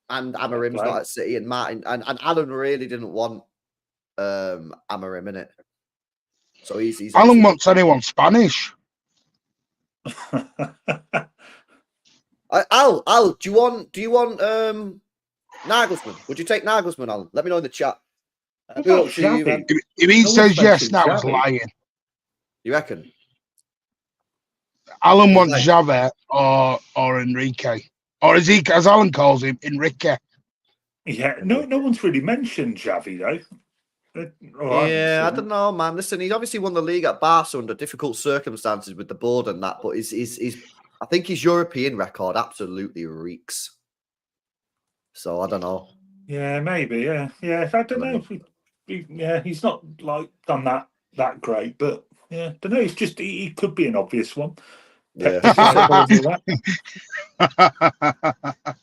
And Amorim's not at City, and Martin and Alan really didn't want Amorim in it. So he's Alan wants anyone Spanish. Al, do you want Nagelsmann? Would you take Nagelsmann, Alan? Let me know in the chat. If he says yes, now he's lying. You reckon? Alan wants Xavi or Enrique. Or as Alan calls him, Enrique. Yeah, no one's really mentioned Xavi though. I don't know, man. Listen, he's obviously won the league at Barca under difficult circumstances with the board and that, but he's I think his European record absolutely reeks. So I don't know. Yeah, maybe. Yeah. I don't know. He's not like done that great, but yeah, don't know. It's just he could be an obvious one. Yeah.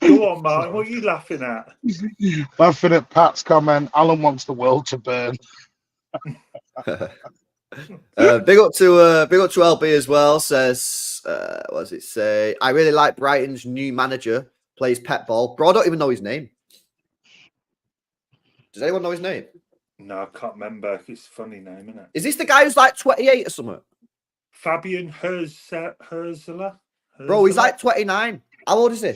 Go on, Martin. What are you laughing at? Laughing at Pat's comment. Alan wants the world to burn. Big up to LB as well. Says, what does it say? I really like Brighton's new manager. Plays pet ball. Bro, I don't even know his name. Does anyone know his name? No, I can't remember. It's a funny name, isn't it? Is this the guy who's like 28 or something? Fabian Herzler? Bro, he's like 29. How old is he?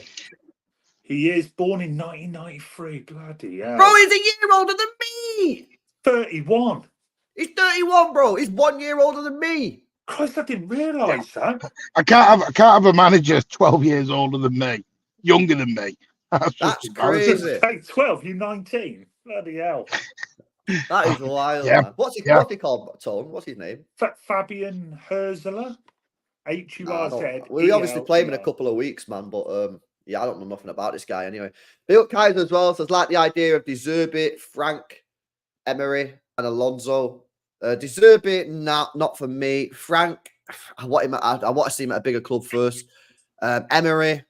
He is born in 1993. Bloody hell. Bro, he's a year older than me. 31. He's 31, bro. He's 1 year older than me. Christ, I didn't realise that. I can't have a manager 12 years older than me, younger than me. That's crazy. Hey, 12, you're 19. Bloody hell. That is wild, Yeah. man. What's he called, Tone? What's his name? Fabian Herzler. H-U-R-Z. We obviously play him in a couple of weeks, man. But I don't know nothing about this guy anyway. Bill Kaiser as well says, like the idea of De Zerbi, Frank, Emery, and Alonso. De Zerbi, not for me. Frank, I want to see him at a bigger club first. Emery,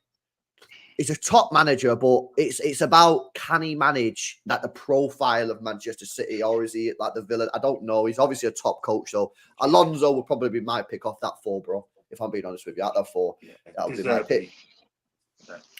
he's a top manager, but it's about, can he manage like the profile of Manchester City, or is he like the villain? I don't know. He's obviously a top coach, though. Alonso would probably be my pick off that 4, bro. If I'm being honest with you, out of 4, that would be my pick.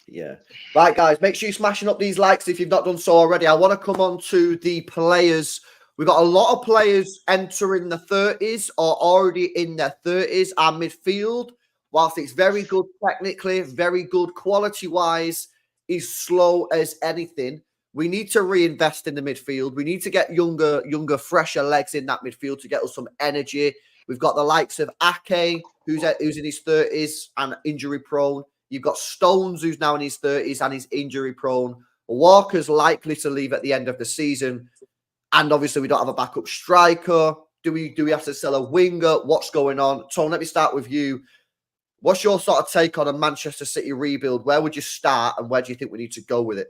Yeah. Right, guys, make sure you're smashing up these likes if you've not done so already. I want to come on to the players. We've got a lot of players entering the 30s or already in their 30s. Our midfield, whilst it's very good technically, very good quality-wise, is slow as anything. We need to reinvest in the midfield. We need to get younger, fresher legs in that midfield to get us some energy. We've got the likes of Ake, who's in his 30s and injury-prone. You've got Stones, who's now in his 30s and is injury-prone. Walker's likely to leave at the end of the season. And obviously, we don't have a backup striker. Do we have to sell a winger? What's going on? Tone, let me start with you. What's your sort of take on a Manchester City rebuild? Where would you start and where do you think we need to go with it?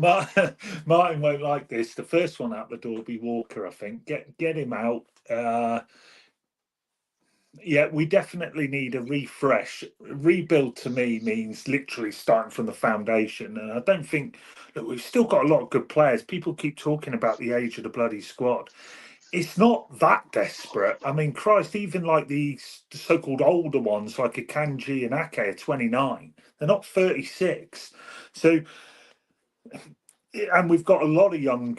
Well, Martin won't like this. The first one out the door will be Walker, I think. Get him out. Yeah, we definitely need a refresh. Rebuild to me means literally starting from the foundation. And I don't think that we've still got a lot of good players. People keep talking about the age of the bloody squad. It's not that desperate. I mean, Christ, even like the so-called older ones like Akanji and Ake are 29. They're not 36. So, and we've got a lot of young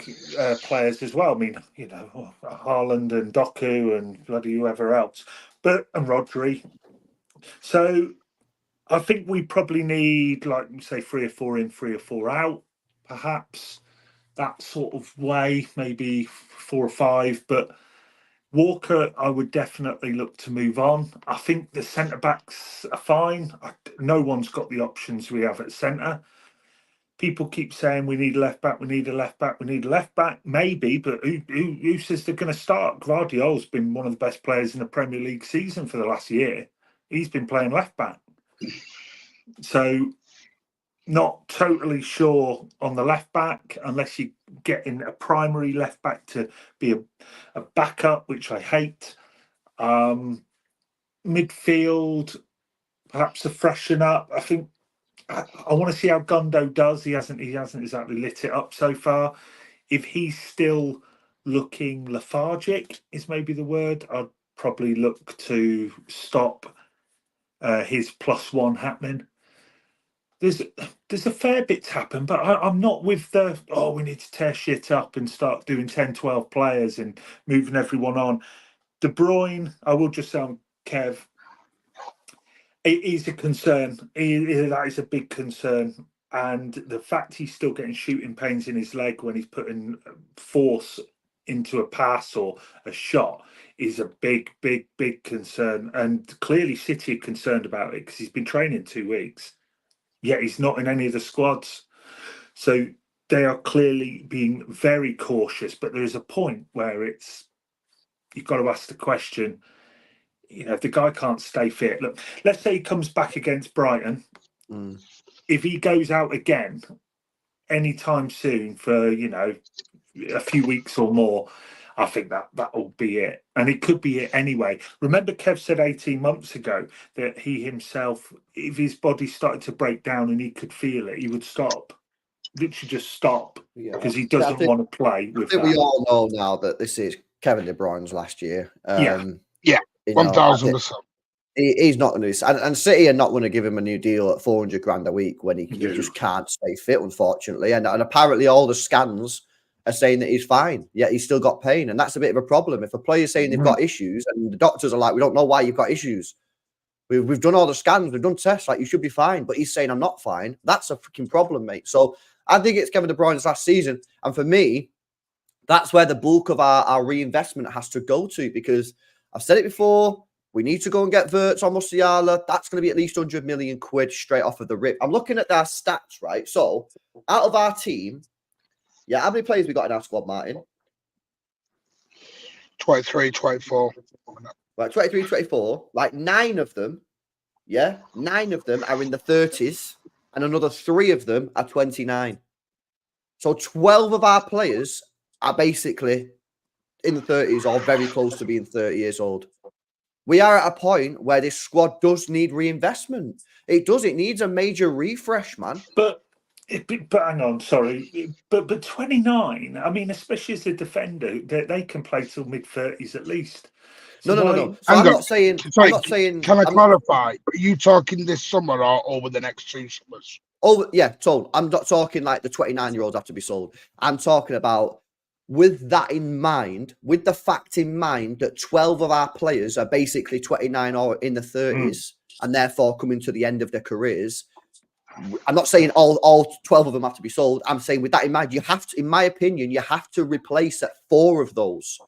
players as well. I mean, you know, Haaland and Doku and bloody whoever else. And Rodri. So I think we probably need, like, say, 3 or 4 in, 3 or 4 out, perhaps. That sort of way, maybe 4 or 5. But Walker, I would definitely look to move on. I think the centre-backs are fine. No one's got the options we have at centre. people keep saying we need a left back, we need a left back, we need a left back. Maybe, but who says they're going to start? Guardiola's been one of the best players in the Premier League season for the last year. He's been playing left back. So not totally sure on the left back unless you get in a primary left back to be a backup, which I hate. Midfield, perhaps a freshen up. I think I want to see how Gundo does. He hasn't exactly lit it up so far. If he's still looking lethargic, is maybe the word, I'd probably look to stop his +1 happening. There's a fair bit to happen, but I'm not with the, we need to tear shit up and start doing 10, 12 players and moving everyone on. De Bruyne, I will just say, Kev, it is a concern. That is a big concern. And the fact he's still getting shooting pains in his leg when he's putting force into a pass or a shot is a big, big, big concern. And clearly City are concerned about it because he's been training 2 weeks, yet he's not in any of the squads. So they are clearly being very cautious. But there is a point where you've got to ask the question, if the guy can't stay fit. Look, let's say he comes back against Brighton. If he goes out again anytime soon for, a few weeks or more, I think that will be it. And it could be it anyway. Remember Kev said 18 months ago that he himself, if his body started to break down and he could feel it, he would stop. Literally just stop because he doesn't want to play with that. We all know now that this is Kevin De Bruyne's last year. Yeah, 1,000%. He's not going to, and City are not going to give him a new deal at 400 grand a week when he just can't stay fit, unfortunately. And apparently, all the scans are saying that he's fine, yet he's still got pain, and that's a bit of a problem. If a player's saying they've got issues, and the doctors are like, "We don't know why you've got issues. We've done all the scans, we've done tests, like you should be fine," but he's saying I'm not fine. That's a freaking problem, mate. So I think it's Kevin De Bruyne's last season, and for me, that's where the bulk of our reinvestment has to go to, because I've said it before. We need to go and get Wirtz or Musiala. That's going to be at least 100 million quid straight off of the rip. I'm looking at their stats, right? So, out of our team, how many players we got in our squad, Martin? 23, 24. Right, 23, 24. Like 9 of them, 9 of them are in the 30s, and another 3 of them are 29. So 12 of our players are basically in the 30s or very close to being 30 years old. We are at a point where this squad does need reinvestment. It does. It needs a major refresh, man. But hang on, sorry. But 29, I mean, especially as a defender, they can play till mid-30s at least. So no. So I'm not saying... Can I clarify? Are you talking this summer or over the next 2 summers? Oh, yeah, sold. I'm not talking like the 29-year-olds have to be sold. I'm talking about... With that in mind, with the fact in mind that 12 of our players are basically 29 or in the 30s and therefore coming to the end of their careers, I'm not saying all 12 of them have to be sold. I'm saying with that in mind, you have to, in my opinion, you have to replace 4 of those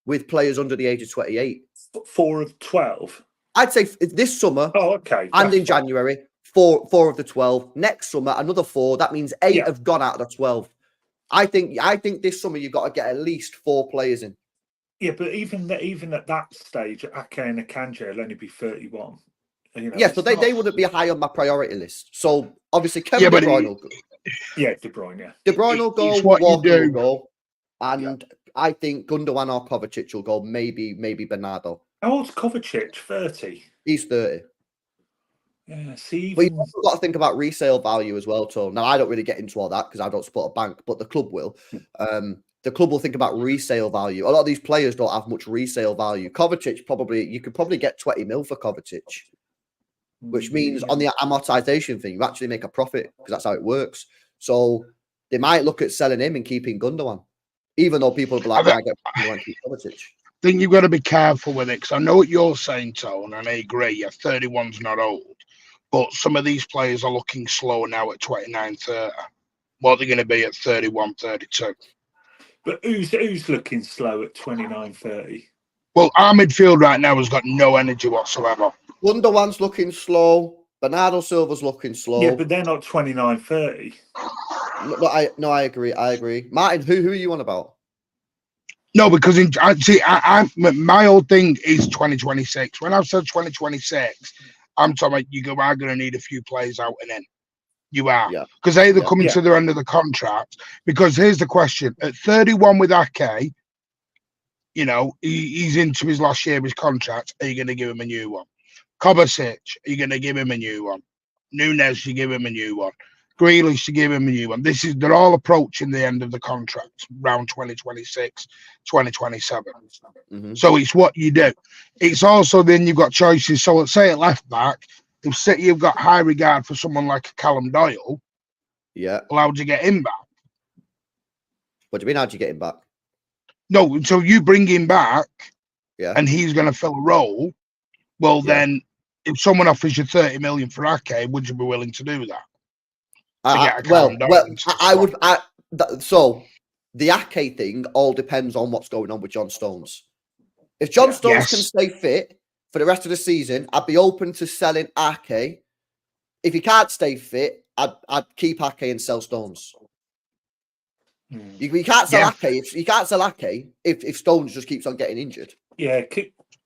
with players under the age of 28. 4 of 12? I'd say this summer okay, and in January, 4 of the 12. Next summer, another 4. That means 8 have gone out of the 12. I think this summer you've got to get at least 4 players in. Yeah, but even at that stage, Ake and Akanji will only be 31. So they wouldn't be high on my priority list. So obviously Kevin De Bruyne will go. Yeah, De Bruyne, yeah. De Bruyne will go, Walker will go, and I think Gundogan or Kovacic will go, maybe Bernardo. How old's Kovacic? 30? He's 30. Yeah, see, but you've also got to think about resale value as well, Tom. Now, I don't really get into all that because I don't support a bank, but the club will. The club will think about resale value. A lot of these players don't have much resale value. Kovacic, you could probably get 20 mil for Kovacic, which means on the amortization thing, you actually make a profit because that's how it works. So they might look at selling him and keeping Gundogan, even though people will be like, I get Kovacic. I think you've got to be careful with it because I know what you're saying, Tone, and I agree. 31's not old. But some of these players are looking slow now at 29, 30. What are they going to be at 31, 32? But who's looking slow at 29, 30? Well, our midfield right now has got no energy whatsoever. Gundogan's looking slow. Bernardo Silva's looking slow. Yeah, but they're not 29, 30. No, I agree. Martin, who are you on about? No, because my whole thing is 2026. When I've said 2026, I'm talking about you are going to need a few players out and in. You are. Yeah. Because they're either Yeah. coming to the end of the contract. Because here's the question. At 31 with Ake, you know, he's into his last year of his contract. Are you going to give him a new one? Kovacic, are you going to give him a new one? Nunes, you give him a new one. Grealish, you give him a new one. They're all approaching the end of the contract, around 2026, 2027. Mm-hmm. So it's what you do. It's also then you've got choices. So let's say at left back, if City you've got high regard for someone like a Callum Doyle, yeah, well, how'd you get him back? What do you mean? How'd you get him back? No, so you bring him back, Yeah, and he's going to fill a role. Well, then, if someone offers you 30 million for Ake, would you be willing to do that? So the Ake thing all depends on what's going on with John Stones. If John Stones can stay fit for the rest of the season, I'd be open to selling Ake. If he can't stay fit, I'd keep Ake and sell Stones. You can't sell Ake. You can't sell Ake if Stones just keeps on getting injured. Yeah.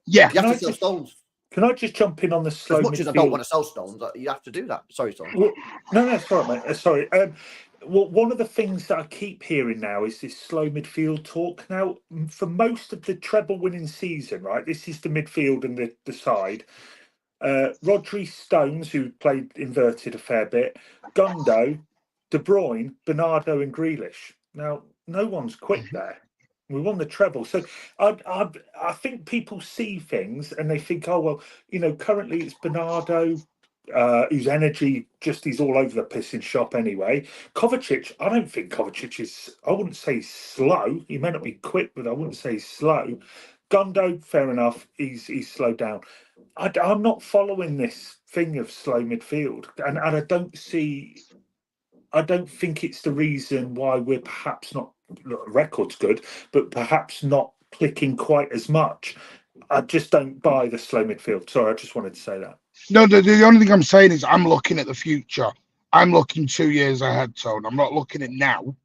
You have to sell Stones. Can I just jump in on the slow As much midfield? as I don't want to sell Stones, you have to do that. Sorry, Stones. Well, no, sorry, mate. Sorry. Well, one of the things that I keep hearing now is this slow midfield talk. Now, for most of the treble-winning season, right, this is the midfield and the side. Rodri, Stones, who played inverted a fair bit, Gundo, De Bruyne, Bernardo and Grealish. Now, no one's quick there. We won the treble. So I think people see things and they think, oh, well, you know, currently it's Bernardo, whose energy just is all over the pissing shop anyway. Kovacic, I don't think Kovacic is, I wouldn't say he's slow. He may not be quick, but I wouldn't say he's slow. Gundo, fair enough, he's slowed down. I'm not following this thing of slow midfield. And I don't think it's the reason why we're perhaps not, look, record's good, but perhaps not clicking quite as much. I just don't buy the slow midfield. Sorry, I just wanted to say that. No, the only thing I'm saying is I'm looking at the future. I'm looking 2 years ahead, Tone. I'm not looking at now.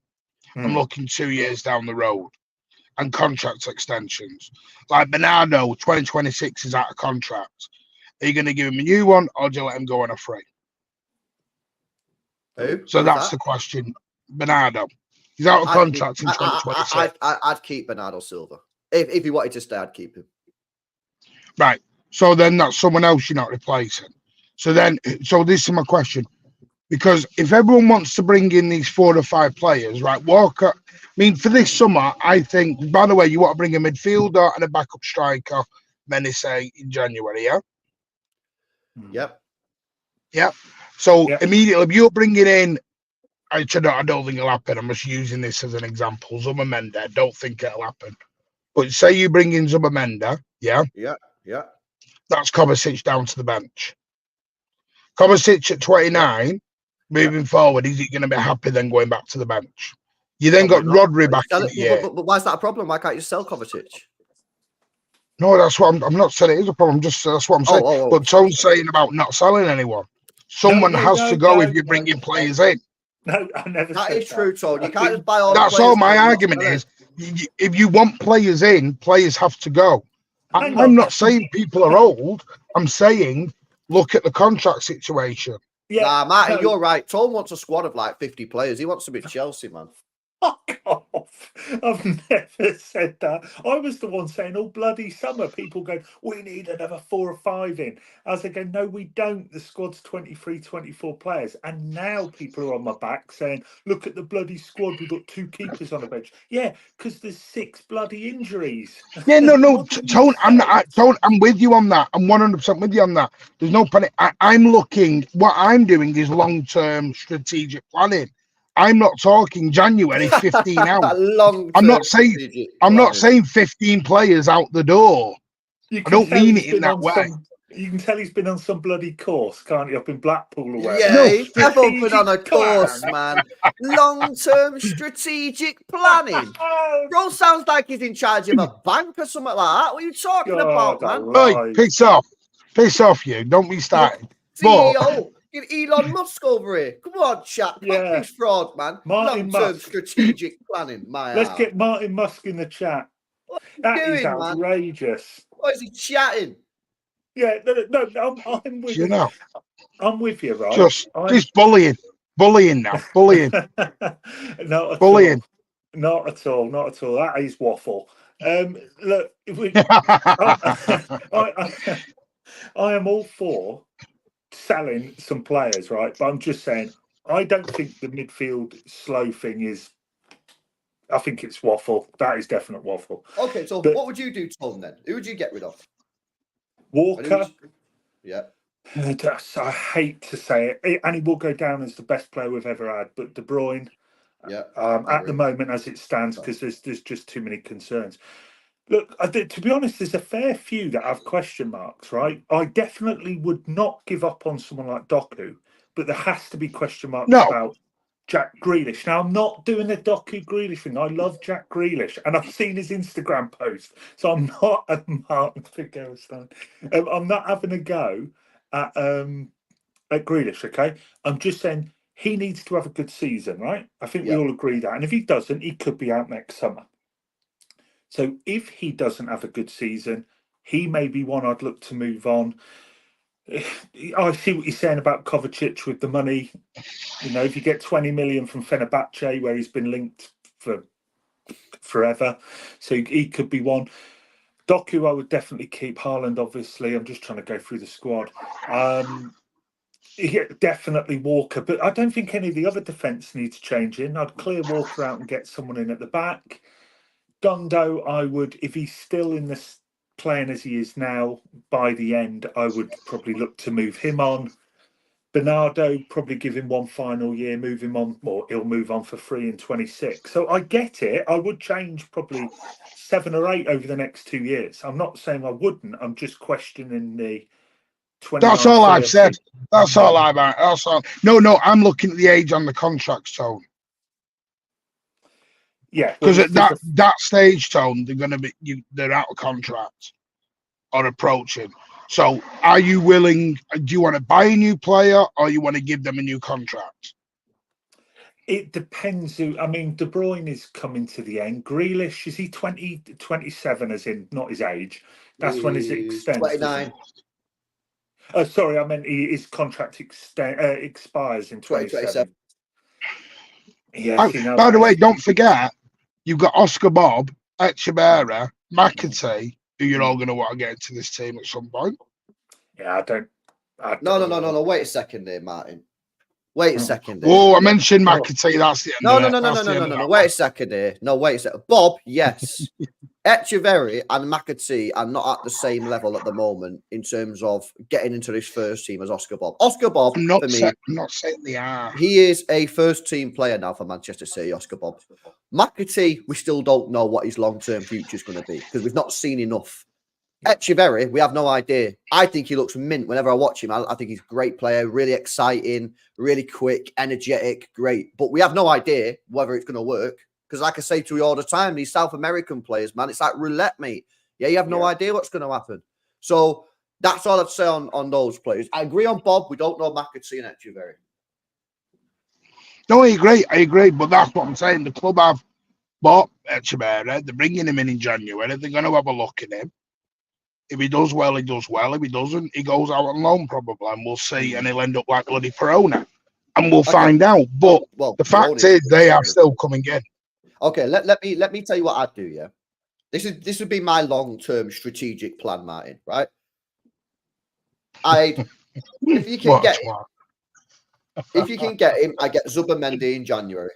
I'm looking 2 years down the road and contract extensions. Like Bernardo, 2026 is out of contract. Are you going to give him a new one or do you let him go on a free? So that's the question. Bernardo. He's out of contract in 2026. I'd keep Bernardo Silva. If he wanted to stay, I'd keep him. Right. So then that's someone else you're not replacing. So this is my question. Because if everyone wants to bring in these 4 or 5 players, right, Walker, I mean, for this summer, I think, by the way, you want to bring a midfielder and a backup striker, Menise, in January, yeah? Yep. Yeah. So immediately, if you're bringing in, I don't think it'll happen. I'm just using this as an example. Zuba-Menda, I don't think it'll happen. But say you bring in Zuba-Menda, yeah? Yeah. That's Kovacic down to the bench. Kovacic at 29, moving forward, is he going to be happy then going back to the bench? You then got Rodri back in the year. But why is that a problem? Why can't you sell Kovacic? No, that's what I'm not saying it is a problem. That's what I'm saying. But Tone's saying about not selling anyone. Someone has to go if you're bringing players in. No, I never said that. That is true, Tone. You can't just buy all That's all my argument is. If you want players in, players have to go. I'm not saying people are old. I'm saying look at the contract situation. Yeah, nah, Martin, you're right. Tone wants a squad of like 50 players. He wants to be Chelsea, man. Fuck off. I've never said that. I was the one saying all bloody summer, people go, we need another 4 or 5 in. I was like, no, we don't. The squad's 23, 24 players. And now people are on my back saying, look at the bloody squad. We've got 2 keepers on the bench. Yeah, because there's 6 bloody injuries. Yeah, no, Tone, I'm with you on that. I'm 100% with you on that. There's no panic. I'm looking, what I'm doing is long-term strategic planning. I'm not talking January 15 out. I'm not saying 15 players out the door. I don't mean it in that way. You can tell he's been on some bloody course, can't you, up in Blackpool or whatever? Yeah, he's definitely been on a course, man. Long-term strategic planning. Bro sounds like he's in charge of a bank or something like that. What are you talking about, man? Hey, piss off you. Don't be starting. CEO. Elon Musk over here. Come on, chat. Pop Yeah. this fraud, man. Martin Long-term Musk. strategic planning. My Let's art. get Martin Musk in the chat. That is doing, man? outrageous. What is he chatting? Yeah, no, I'm with You know, I'm with you, right? just bullying now, bullying. Not at Bullying. all. Not at all. Not at all. That is waffle. Look, if we, I am all for selling some players, right? But I'm just saying, I don't think the midfield slow thing is. I think it's waffle. That is definite waffle. Okay, so But what would you do, Tom, then? Who would you get rid of? Walker. Yeah. I hate to say it, and he will go down as the best player we've ever had. But De Bruyne, Yeah. at the moment as it stands, because there's just too many concerns. Look, to be honest, there's a fair few that have question marks, right? I definitely would not give up on someone like Doku, but there has to be question marks about Jack Grealish. Now, I'm not doing the Doku Grealish thing. I love Jack Grealish, and I've seen his Instagram post, so I'm not a Martin Figueroa. I'm not having a go at Grealish, okay? I'm just saying he needs to have a good season, right? I think we all agree that. And if he doesn't, he could be out next summer. So if he doesn't have a good season, he may be one I'd look to move on. I see what you're saying about Kovacic with the money. You know, if you get 20 million from Fenerbahce, where he's been linked for forever, so he could be one. Doku, I would definitely keep. Haaland, obviously. I'm just trying to go through the squad. Yeah, definitely Walker, but I don't think any of the other defence needs changing. I'd clear Walker out and get someone in at the back. Gundo, I would, if he's still in this playing as he is now, by the end, I would probably look to move him on. Bernardo, probably give him one final year, move him on, or he'll move on for free in 26. So I get it. I would change probably 7 or 8 over the next 2 years. I'm not saying I wouldn't. I'm just questioning the 29. That's all I've said. That's all I've. That's all. No. I'm looking at the age on the contracts, Tone. Yeah, because at that stage, Tone, they're going to be they're out of contract or approaching. So, are you willing? Do you want to buy a new player, or you want to give them a new contract? It depends who. I mean, De Bruyne is coming to the end. Grealish, is he 27, as in not his age? That's when his extends. 29. Sorry, I meant his contract expires in 2027. Yeah. By the way, don't forget, you've got Oscar Bobb, Echeverri, McAtee, who you're all going to want to get into this team at some point. Yeah, I don't. No. Wait a second there, Martin. Wait a second there. Oh, I mentioned McAtee. That's the end. No. Wait a second here. No, wait a second. Bob, yes. Echeverri and McAtee are not at the same level at the moment in terms of getting into this first team as Oscar Bobb. Oscar Bobb, I'm not for saying they are. He is a first team player now for Manchester City, Oscar Bobb. McAtee, we still don't know what his long-term future is going to be because we've not seen enough. Echeverri, we have no idea. I think he looks mint whenever I watch him. I think he's a great player, really exciting, really quick, energetic, great. But we have no idea whether it's going to work. Because like I say to you all the time, these South American players, man, it's like roulette, mate. Yeah, you have no idea what's going to happen. So that's all I'd say on those players. I agree on Bob. We don't know McAtee and Echeverri. No, I agree. But that's what I'm saying. The club have bought Echeverri. They're bringing him in January. They're going to have a look at him. If he does well, he does well. If he doesn't, he goes out on loan probably, and we'll see. And he'll end up like bloody Perona, and we'll find out. But the fact is, they are still coming in. Okay, let me tell you what I'd do. Yeah, this would be my long-term strategic plan, Martin. Right? If you can get him, I get Zubimendi in January.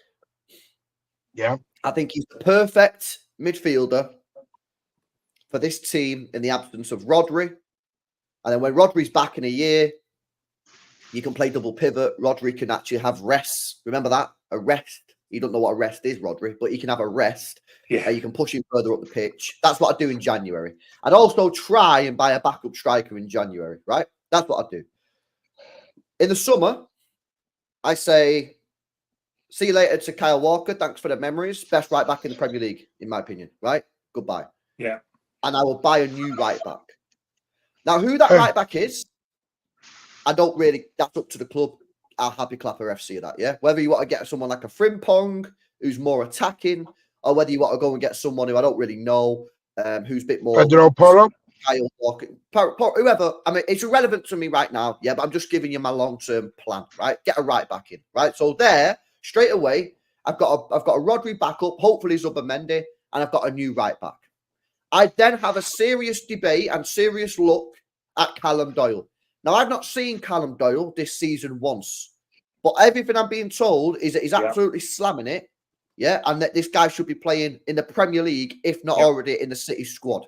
Yeah, I think he's the perfect midfielder for this team in the absence of Rodri. And then when Rodri's back in a year, you can play double pivot. Rodri can actually have rests. Remember that? A rest. You don't know what a rest is, Rodri, but he can have a rest. Yeah. You can push him further up the pitch. That's what I do in January. I'd also try and buy a backup striker in January, right? That's what I do. In the summer, I say, see you later to Kyle Walker. Thanks for the memories. Best right back in the Premier League, in my opinion, right? Goodbye. Yeah. And I will buy a new right back. Now, who that right back is, I don't really. That's up to the club. I'll happy clapper FC that. Yeah, whether you want to get someone like a Frimpong who's more attacking, or whether you want to go and get someone who I don't really know, who's a bit more Pedro Porro. Kyle Walker, whoever. I mean, it's irrelevant to me right now. Yeah, but I'm just giving you my long-term plan. Right, get a right back in. Right, so there straight away, I've got a Rodri backup. Hopefully, Zubimendi, and I've got a new right back. I then have a serious debate and serious look at Callum Doyle. Now, I've not seen Callum Doyle this season once, but everything I'm being told is that he's absolutely slamming it, yeah, and that this guy should be playing in the Premier League, if not already in the City squad.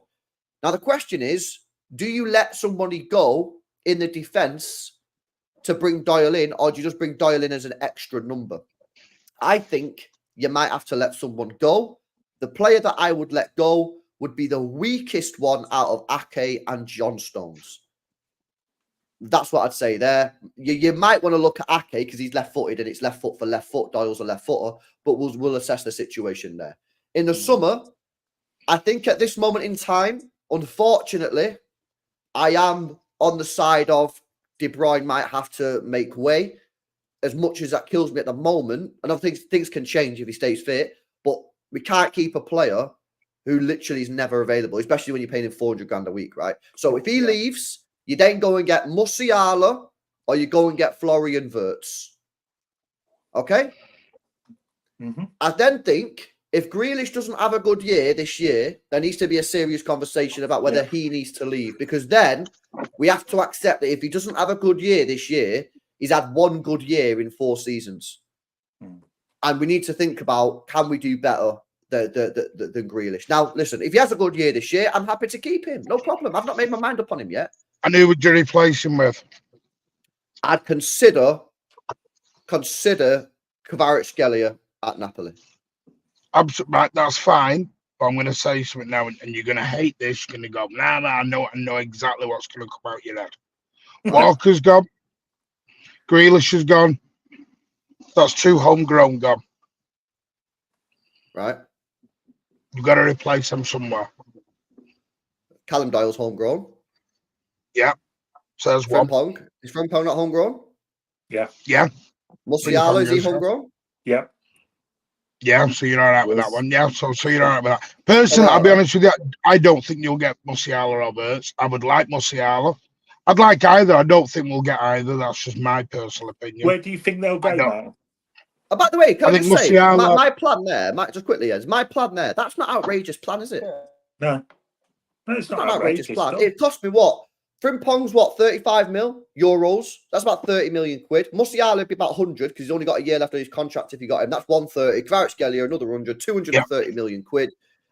Now, the question is, do you let somebody go in the defence to bring Doyle in, or do you just bring Doyle in as an extra number? I think you might have to let someone go. The player that I would let go would be the weakest one out of Ake and John Stones. That's what I'd say there. You might want to look at Ake because he's left-footed and it's left foot for left foot. Doyle's a left footer, but we'll assess the situation there. In the summer, I think at this moment in time, unfortunately, I am on the side of De Bruyne might have to make way. As much as that kills me at the moment, and I think things can change if he stays fit, but we can't keep a player who literally is never available, especially when you're paying him 400 grand a week, right? So if he leaves, you then go and get Musiala or you go and get Florian Wirtz. Okay? I then think if Grealish doesn't have a good year this year, there needs to be a serious conversation about whether he needs to leave, because then we have to accept that if he doesn't have a good year this year, he's had one good year in 4 seasons. And we need to think about, can we do better than Grealish? Now, listen, if he has a good year this year, I'm happy to keep him. No problem. I've not made my mind up on him yet. And who would you replace him with? I'd consider Kvaratskhelia at Napoli. Absolutely, that's fine. But I'm going to say something now, and you're going to hate this. You're going to go, nah, I know exactly what's going to come out your head. Walker's gone. Grealish is gone. That's 2 homegrown gone. Right. You've got to replace them somewhere. Callum Doyle's homegrown. Yeah. Says one. Frimpong. Is Frimpong not homegrown? Yeah. Musiala, is he homegrown? Yeah. Yeah, so you're all right with that one. Yeah, so you're all right with that. Personally, I'll be honest with you, I don't think you'll get Musiala or Wirtz. I would like Musiala. I'd like either. I don't think we'll get either. That's just my personal opinion. Where do you think they'll go now? By the way, can I just say, Musiala... my plan there, just quickly, is my plan there. That's not outrageous plan, is it? No, it's not an outrageous plan. It cost me what? Frimpong's what? 35 mil euros. That's about 30 million quid. Musiala would be about 100 because he's only got a year left on his contract if you got him. That's 130. Kvaratskhelia, another 100, 230 million quid.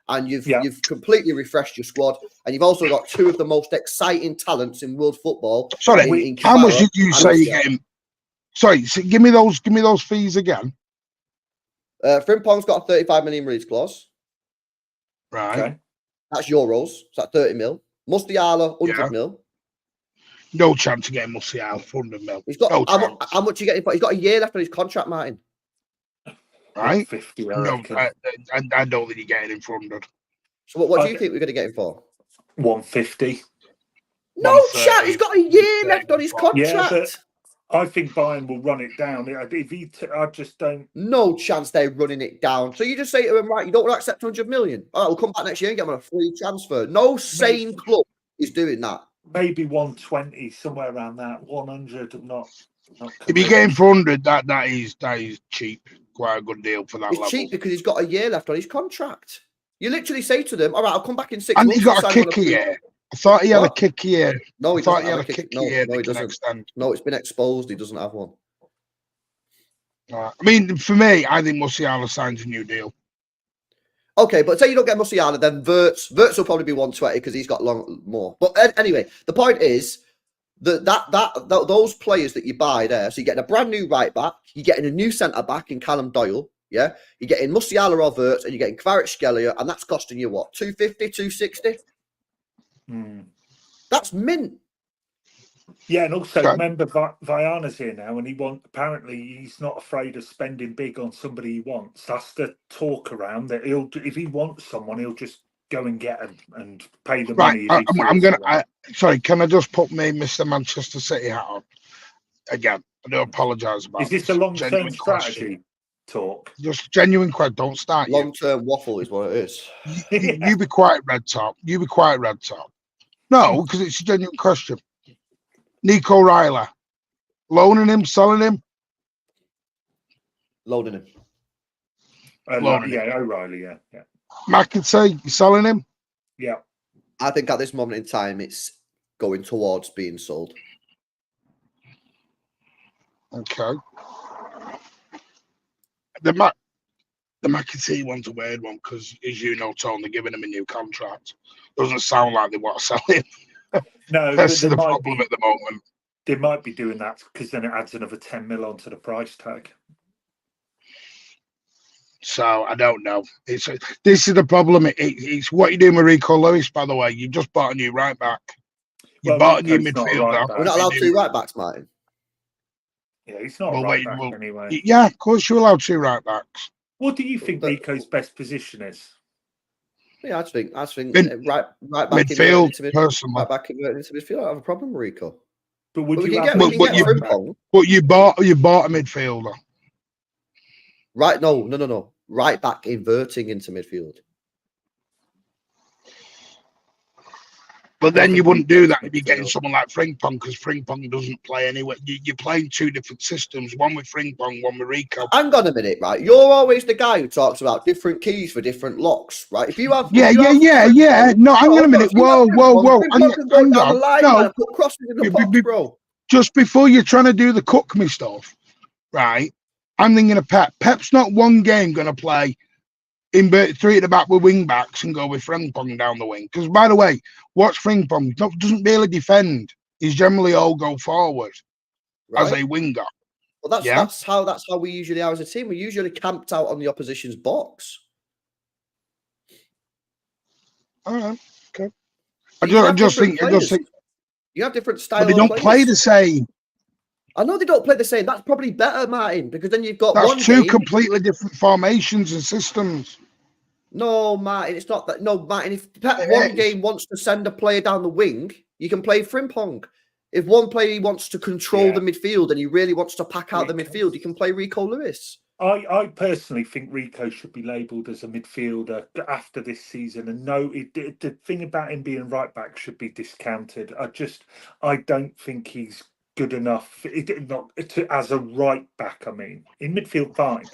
And you've completely refreshed your squad. And you've also got 2 of the most exciting talents in world football. Sorry, how much did you say you get him? Sorry, so give me those fees again. Frimpong's got a 35 million release clause. Right. Okay. That's euros. So that's 30 mil. Musiala, 100 mil. No chance of getting Musiala for 100 mil. He's got how much you getting for? He's got a year left on his contract, Martin. Right? 50, no, I don't think you're getting him for 100. So what do you think we're going to get him for? 150. No chance. He's got a year left on his contract. Yeah, but I think Bayern will run it down. I just don't. No chance they're running it down. So you just say to him, right, you don't want to accept 100 million. All right, we'll come back next year and get him on a free transfer. No sane club is doing that. Maybe 120, somewhere around that. 100, not if you get him for 100, that is cheap. Quite a good deal for that. It's cheap because he's got a year left on his contract. You literally say to them, all right, I'll come back in 6 months. And he's got a kick here. I thought he had a kick here. No, he doesn't have a kick here. No, he doesn't. No, it's been exposed. He doesn't have one. I mean, for me, I think Musiala signs a new deal. Okay, but say you don't get Musiala, then Wirtz will probably be 120 because he's got more. But anyway, the point is that those players that you buy there, so you're getting a brand new right back, you're getting a new centre back in Callum Doyle, yeah, you're getting Musiala or Wirtz, and you're getting Kvaratskhelia, and that's costing you what, 250, 260? That's mint. Yeah, and also remember Viana's here now, and apparently he's not afraid of spending big on somebody he wants. That's the talk around that if he wants someone, he'll just go and get him and pay the Right, money. I'm gonna. Sorry, can I just put me Mr. Manchester City hat on again? I do apologise about Is this a long-term Genuine strategy question. talk? Just genuine question. Don't start. Long-term waffle is what it is. You be quiet, Red Top. You be quiet, Red Top. No, because it's a genuine question. Nico Riley, loaning him, selling him, Loading him. Loaning Yeah, O'Reilly. Yeah. McAtee, you selling him? Yeah. I think at this moment in time, it's going towards being sold. Okay. The McAtee one's a weird one because, as you know, Tony, they're giving him a new contract. Doesn't sound like they want to sell him. No, That's but the problem at the moment. They might be doing that because then it adds another 10 mil onto the price tag. So I don't know. This is the problem. It's what you're doing with Rico Lewis, by the way. You just bought a new right back. You bought a new Rico's not a midfielder. right back. We're not allowed two right backs, Martin. Yeah, he's not a right back anyway. Yeah, of course you're allowed two right backs. What do you think Rico's best position is? Yeah, I think right back midfield, into personally. right back into midfield. I don't have a problem with Rico. But would you we have can get Frimpong. But you bought a midfielder. Right, no. Right back inverting into midfield. But then you wouldn't do that if you're getting someone like Frimpong, because Frimpong doesn't play anyway. You're playing two different systems, one with Frimpong, one with Rico. Hang on a minute, right? You're always the guy who talks about different keys for different locks, right? If you have, Yeah. No, hang on a minute. Whoa. Hang on. No. Put crosses in the box, bro. Just before you're trying to do the cook me stuff, right? I'm thinking of Pep. Pep's not one game going to play invert three at the back with wing backs and go with Frimpong down the wing. Because, by the way, watch Frimpong. Doesn't really defend. He's generally all go forward as a winger. Well, that's how we usually are as a team. We usually camped out on the opposition's box. All right, okay. I just think you have different styles. But they don't play the same. I know they don't play the same. That's probably better, Martin, because then you've got two completely different formations and systems. No, Martin, it's not that. No, Martin, if Pep one game wants to send a player down the wing, you can play Frimpong. If one player wants to control the midfield and he really wants to pack out the midfield, you can play Rico Lewis. I personally think Rico should be labelled as a midfielder after this season. And no, the thing about him being right back should be discounted. I don't think he's good enough as a right back. I mean, in midfield, fine,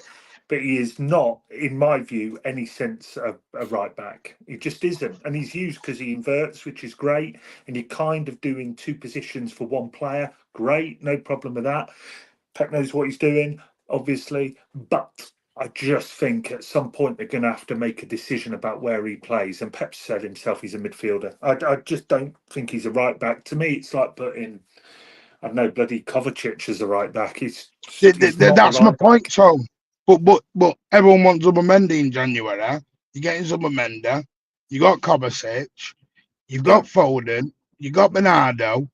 but he is not, in my view, any sense of a right back. He just isn't, and he's used because he inverts, which is great. And you're kind of doing two positions for one player. Great, no problem with that. Pep knows what he's doing, obviously, but I just think at some point they're going to have to make a decision about where he plays. And Pep said himself he's a midfielder. I just don't think he's a right back. To me, it's like putting, I don't know, bloody Kovacic as a right back. That's my point, so. But everyone wants Zubomendi in January. You're getting Zubomendi. You got Kovacic. You've got Foden. You got Bernardo.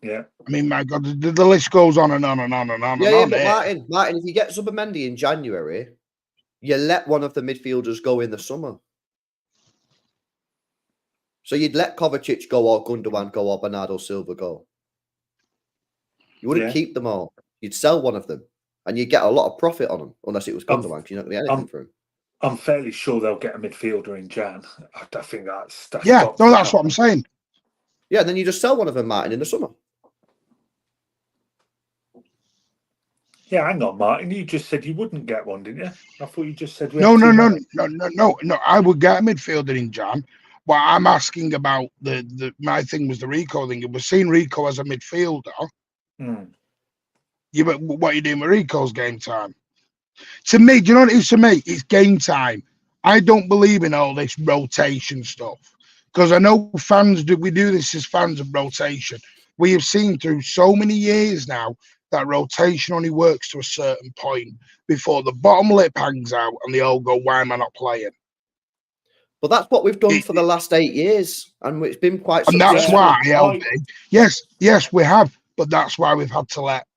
Yeah. I mean, my God, the list goes on and on and on and on. Yeah, but Martin, if you get Zubomendi in January, you let one of the midfielders go in the summer. So you'd let Kovacic go or Gundogan go or Bernardo Silva go. You wouldn't keep them all. You'd sell one of them. And you get a lot of profit on them, unless it was Gundogan, because you're not going to get anything for him. I'm fairly sure they'll get a midfielder in Jan. I think that's that's what I'm saying. Yeah, and then you just sell one of them, Martin, in the summer. Yeah, hang on, Martin. You just said you wouldn't get one, didn't you? I thought you just said no. I would get a midfielder in Jan. But I'm asking about my thing was the Rico thing. We're seeing Rico as a midfielder. Yeah, but what are you doing with Rico's game time? To me, do you know what it is to me? It's game time. I don't believe in all this rotation stuff. Because I know we do this as fans of rotation. We have seen through so many years now that rotation only works to a certain point before the bottom lip hangs out and they all go, why am I not playing? But that's what we've done for the last 8 years. And it's been quite successful. And that's why, LB, yes, we have. But that's why we've had to let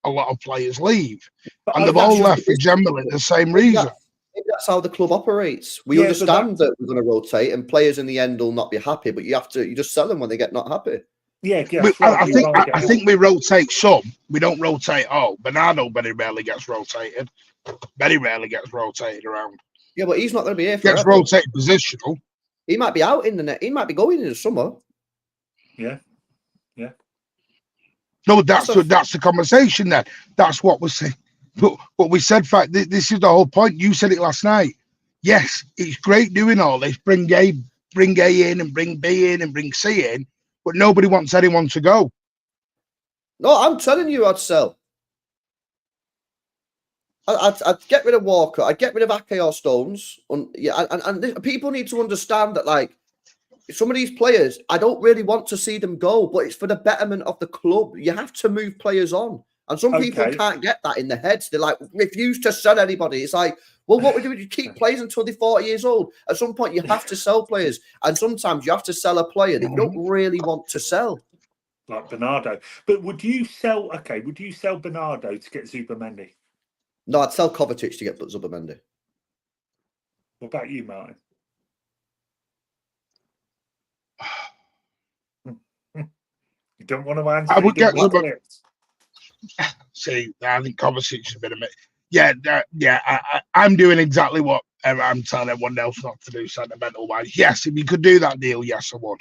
a lot of players leave, and they've all left for generally the same reason. Maybe that's how the club operates. We Yeah, but understand that we're going to rotate, and players in the end will not be happy. But you just sell them when they get not happy. yeah, We, that's right. I You think rather I, get I think we rotate some. We don't rotate all. Bernardo very rarely gets rotated. Very rarely gets rotated around. Yeah, but he's not going to be here Gets forever. rotated positional. He might be out in the net. He might be going in the summer. Yeah. No, that's the conversation then. That's what we're saying. But we said, fact, this is the whole point. You said it last night. Yes, it's great doing all this. Bring A in and bring B in and bring C in, but nobody wants anyone to go. No, I'm telling you, I'd sell. I'd get rid of Walker. I'd get rid of Ake or Stones. And people need to understand that, like, some of these players, I don't really want to see them go, but it's for the betterment of the club. You have to move players on. And some people can't get that in their heads. They like refuse to sell anybody. It's like, well, what we do is you keep players until they're 40 years old. At some point, you have to sell players. And sometimes you have to sell a player that you don't really want to sell. Like Bernardo. But would you sell Bernardo to get Zubamendi? No, I'd sell Kovacic to get Zubamendi. What about you, Martin? You don't want to answer. I would get Zubamendi. See, I think Kovacic has been a bit. Yeah. I'm doing exactly what I'm telling everyone else not to do, sentimental wise. Yes, if you could do that deal, yes, I would.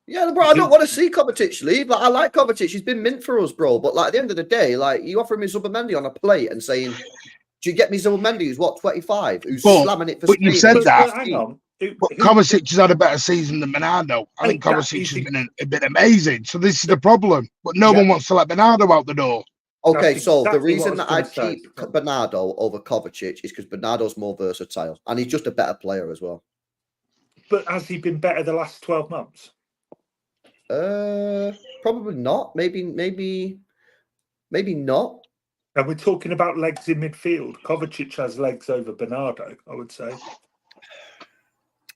Yeah, bro, I don't want to see Kovacic leave. Like, I like Kovacic. He's been mint for us, bro. But like at the end of the day, like you offer me Zubamendi on a plate and saying, "Do you get me Zubamendi? Who's what 25? Who's slamming it for?" But you said that. Hang on. But Kovacic has had a better season than Bernardo. I think Kovacic has been amazing. So this is the problem. But no one wants to let Bernardo out the door. Okay, so the reason that I'd keep Bernardo over Kovacic is because Bernardo's more versatile and he's just a better player as well. But has he been better the last 12 months? Probably not. Maybe not. And we're talking about legs in midfield. Kovacic has legs over Bernardo, I would say.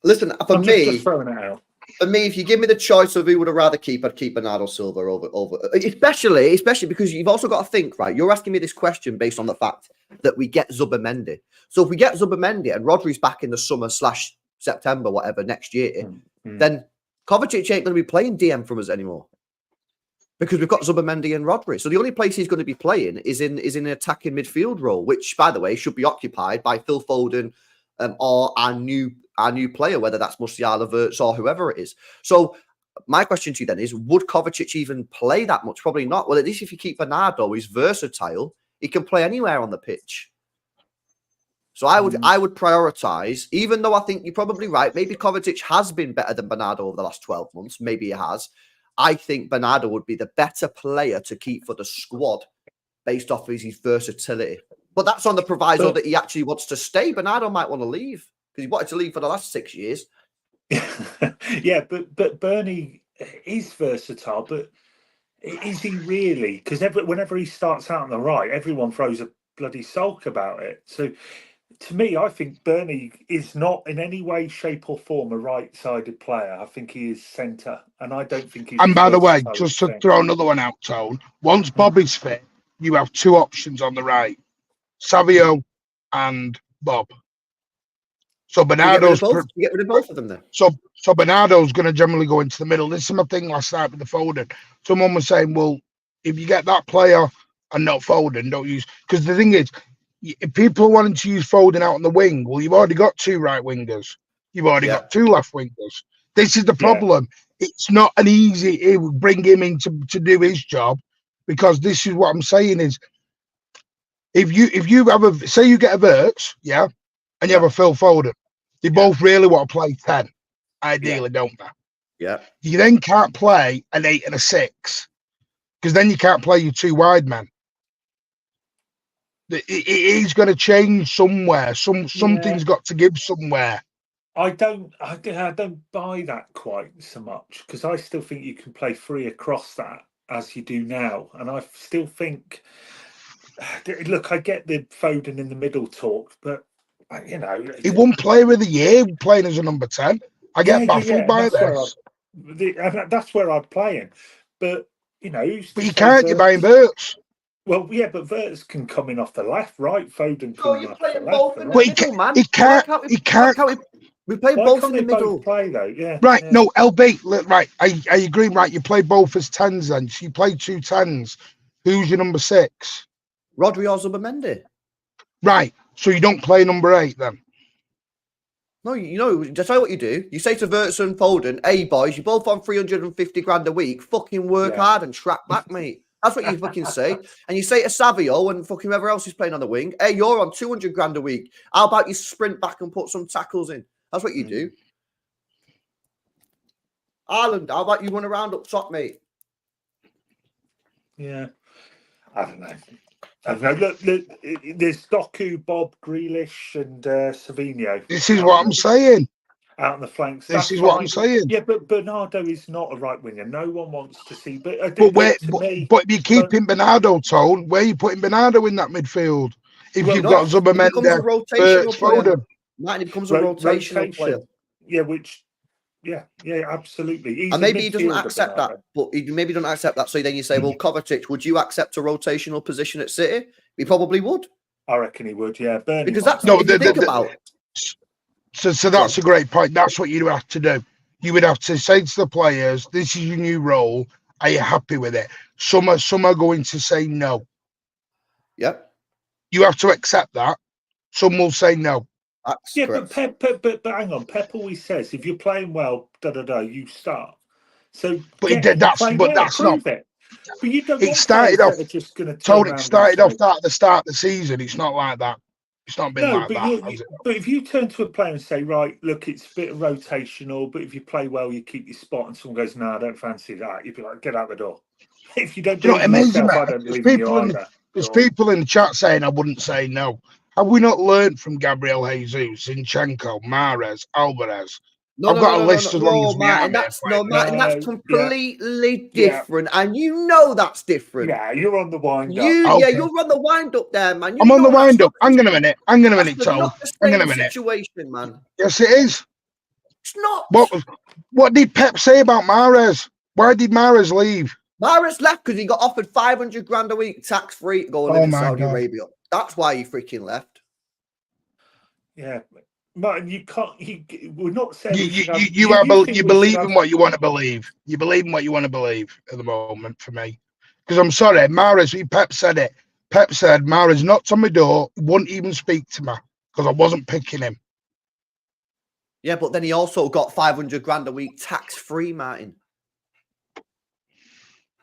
Listen, I'm just throwing it out. For me, if you give me the choice of who would I rather keep, I'd keep Bernardo Silva over. Especially because you've also got to think, right? You're asking me this question based on the fact that we get Zubamendi. So if we get Zubamendi and Rodri's back in the summer/September, whatever, next year, then Kovacic ain't going to be playing DM from us anymore because we've got Zubamendi and Rodri. So the only place he's going to be playing is in an attacking midfield role, which, by the way, should be occupied by Phil Foden or our new player, whether that's Musiala, Wirtz, or whoever it is. So my question to you then is, would Kovacic even play that much? Probably not. Well, at least if you keep Bernardo, he's versatile. He can play anywhere on the pitch. So I would prioritize, even though I think you're probably right. Maybe Kovacic has been better than Bernardo over the last 12 months. Maybe he has. I think Bernardo would be the better player to keep for the squad based off his versatility. But that's on the proviso that he actually wants to stay. Bernardo might want to leave because he wanted to leave for the last 6 years. Yeah, but Bernie is versatile, but is he really? Because whenever he starts out on the right, everyone throws a bloody sulk about it. So to me, I think Bernie is not in any way, shape or form a right-sided player. I think he is centre, and I don't think he's... And by the way, just to throw another one out, Tone, once Bobb is fit, you have two options on the right, Savio and Bobb. So Bernardo's... You get rid of both of them then. So Bernardo's going to generally go into the middle. This is my thing last night with the Foden. Someone was saying, well, if you get that player and not Foden, don't use... Because the thing is, if people are wanting to use Foden out on the wing, well, you've already got two right wingers. You've already got two left wingers. This is the problem. It's not an easy... It would bring him in to do his job, because this is what I'm saying is, if you have a... Say you get a Wirtz, and you have a Phil Foden, they both really want to play 10, ideally, don't they? Yeah. You then can't play an 8 and a 6, because then you can't play your two wide men. It is going to change somewhere. Something's got to give somewhere. I don't buy that quite so much, because I still think you can play free across that as you do now, and I still think. Look, I get the Foden in the middle talk, but he won Player of the Year playing as a number 10. I get baffled by this. That's where I'd play him, but But you can't. You're buying Wirtz. Well, yeah, but Verts can come in off the left, right? Foden So coming you're off the playing left. both in the But middle, man. he can't. We play Why both can't in the they middle. both play though? Yeah. Right, yeah. no, LB, right, I agree, right, you play both as 10s then. So you play 2 10s. Who's your number 6? Rodri or Zubimendi. Right, so you don't play number 8 then? No, you know, just tell you what you do. You say to Verts and Foden, hey, boys, you're both on 350 grand a week. Fucking work hard and track back, mate. That's what you fucking say. And you say to Savio and fucking whoever else is playing on the wing, hey, you're on 200 grand a week. How about you sprint back and put some tackles in? That's what you do. Ireland, how about you run around up top, mate? Yeah. I don't know. Look, there's Doku, Bobb, Grealish, and Savinho. This is what I'm saying. Out on the flanks. This is what I'm saying. Yeah, but Bernardo is not a right winger. No one wants to see. But if you're keeping Bernardo, Tone, where are you putting Bernardo in that midfield? If you've got Zubimendi, becomes a rotational player. Foden. Martin becomes a rotational player. Yeah, yeah, absolutely. And maybe he doesn't accept that, but he maybe doesn't accept that. So then you say, well, Kovacic, would you accept a rotational position at City? He probably would. I reckon he would, yeah. Because that's what you think about. So that's a great point. That's what you'd have to do. You would have to say to the players, this is your new role. Are you happy with it? Some are going to say no. Yep. You have to accept that. Some will say no. That's correct. But hang on. Pep always says, if you're playing well, you start. So, that's not. It. But you don't. It started off. Just going to. It started off that at the start of the season. It's not like that. It's not been like that. But if you turn to a player and say, right, look, it's a bit rotational, but if you play well, you keep your spot, and someone goes, no, I don't fancy that, you'd be like, get out the door. If you don't do it amazing, yourself, I don't believe you either. There's people in the chat saying I wouldn't say no. Have we not learned from Gabriel Jesus, Zinchenko, Mahrez, Alvarez? I've got a list as long as Martin, that's completely different, and you know that's different. Yeah, you're on the wind up. Yeah, you're on the wind up there, man. I'm on the wind up. Hang on a minute, Tom. Hang on a minute. Situation, man. Yes, it is. It's not. What did Pep say about Mahrez? Why did Mahrez leave? Mahrez left because he got offered 500 grand a week tax free going into Saudi Arabia. That's why he freaking left. Yeah. Martin, you can't. We're not saying you believe in what you want to believe. You believe in what you want to believe at the moment. For me, because I'm sorry, Mahrez. Pep said it. Pep said Mahrez knocked on my door, wouldn't even speak to me because I wasn't picking him. Yeah, but then he also got 500 grand a week tax free, Martin.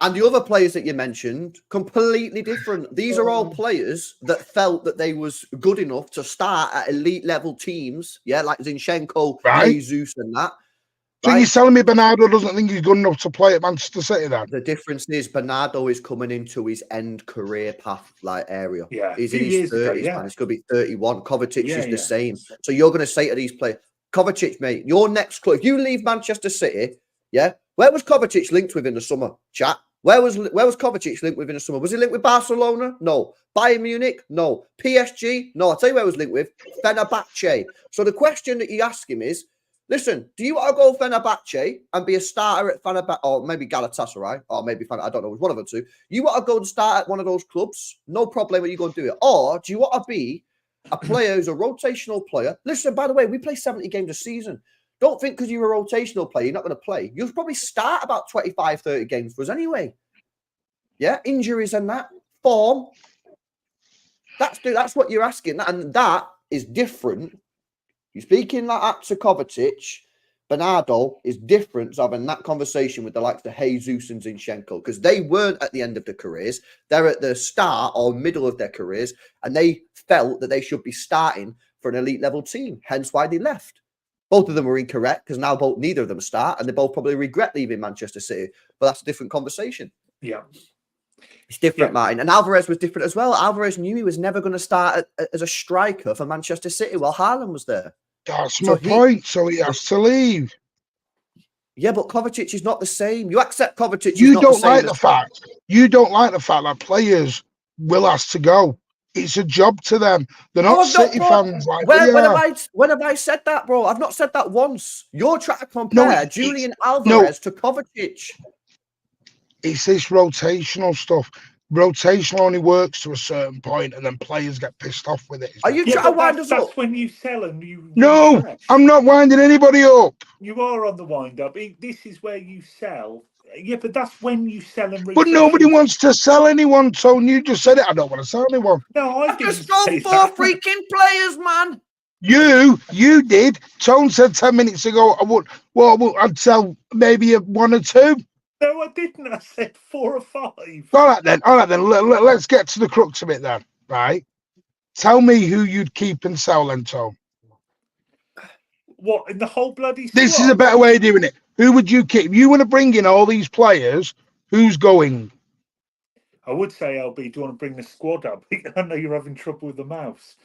And the other players that you mentioned, completely different. These are all players that felt that they was good enough to start at elite level teams. Yeah, like Zinchenko, Jesus and that. So you're telling me Bernardo doesn't think he's good enough to play at Manchester City then? The difference is Bernardo is coming into his end career path area. Yeah. He's in his 30s, man. It's going to be 31. Kovacic is the same. So you're going to say to these players, Kovacic, mate, your next club, if you leave Manchester City, yeah, where was Kovacic linked with in the summer, chat? Where was Kovacic linked with in the summer? Was he linked with Barcelona? No. Bayern Munich? No. PSG? No. I'll tell you where he was linked with. Fenerbahce. So the question that you ask him is, listen, do you want to go Fenerbahce and be a starter at Fenerbahce, or maybe Galatasaray, or maybe I don't know, one of the two. You want to go and start at one of those clubs? No problem when you go and do it. Or do you want to be a player who's a rotational player? Listen, by the way, we play 70 games a season. Don't think because you're a rotational player, you're not going to play. You'll probably start about 25, 30 games for us anyway. Yeah, injuries and that. Form. That's what you're asking. And that is different. You're speaking like that to Kovacic. Bernardo is different to having that conversation with the likes of Jesus and Zinchenko because they weren't at the end of their careers. They're at the start or middle of their careers, and they felt that they should be starting for an elite level team. Hence why they left. Both of them were incorrect because now neither of them start, and they both probably regret leaving Manchester City. But that's a different conversation. Yeah. It's different, Martin. And Alvarez was different as well. Alvarez knew he was never going to start as a striker for Manchester City while Haaland was there. That's my point. So he has to leave. Yeah, but Kovacic is not the same. You accept Kovacic. You don't like the fact. You don't like the fact that players will ask to go. It's a job to them. They're not City fans like when have I said that, bro? I've not said that once. You're trying to compare Julian Alvarez to Kovacic. It's this rotational stuff. rotation only works to a certain point, and then players get pissed off with it. Are you Yeah, trying to but wind us up? that's when you sell and you No, refresh. I'm not winding anybody up. You are on the wind up. This is where you sell. Yeah, but that's when you sell and refresh. But nobody wants to sell anyone, Tone. You just said it. I don't want to sell anyone. No, I I've didn't just sold say 4 that. freaking players, man. You did. Tone said 10 minutes ago, I'd sell maybe 1 or 2. No, I didn't. I said 4 or 5. All right then. Let's get to the crux of it then. Right. Tell me who you'd keep and sell then, Tone. What, in the whole bloody squad? This is a better way of doing it. Who would you keep? You want to bring in all these players. Who's going? I would say, LB, do you want to bring the squad up? I know you're having trouble with the mouse.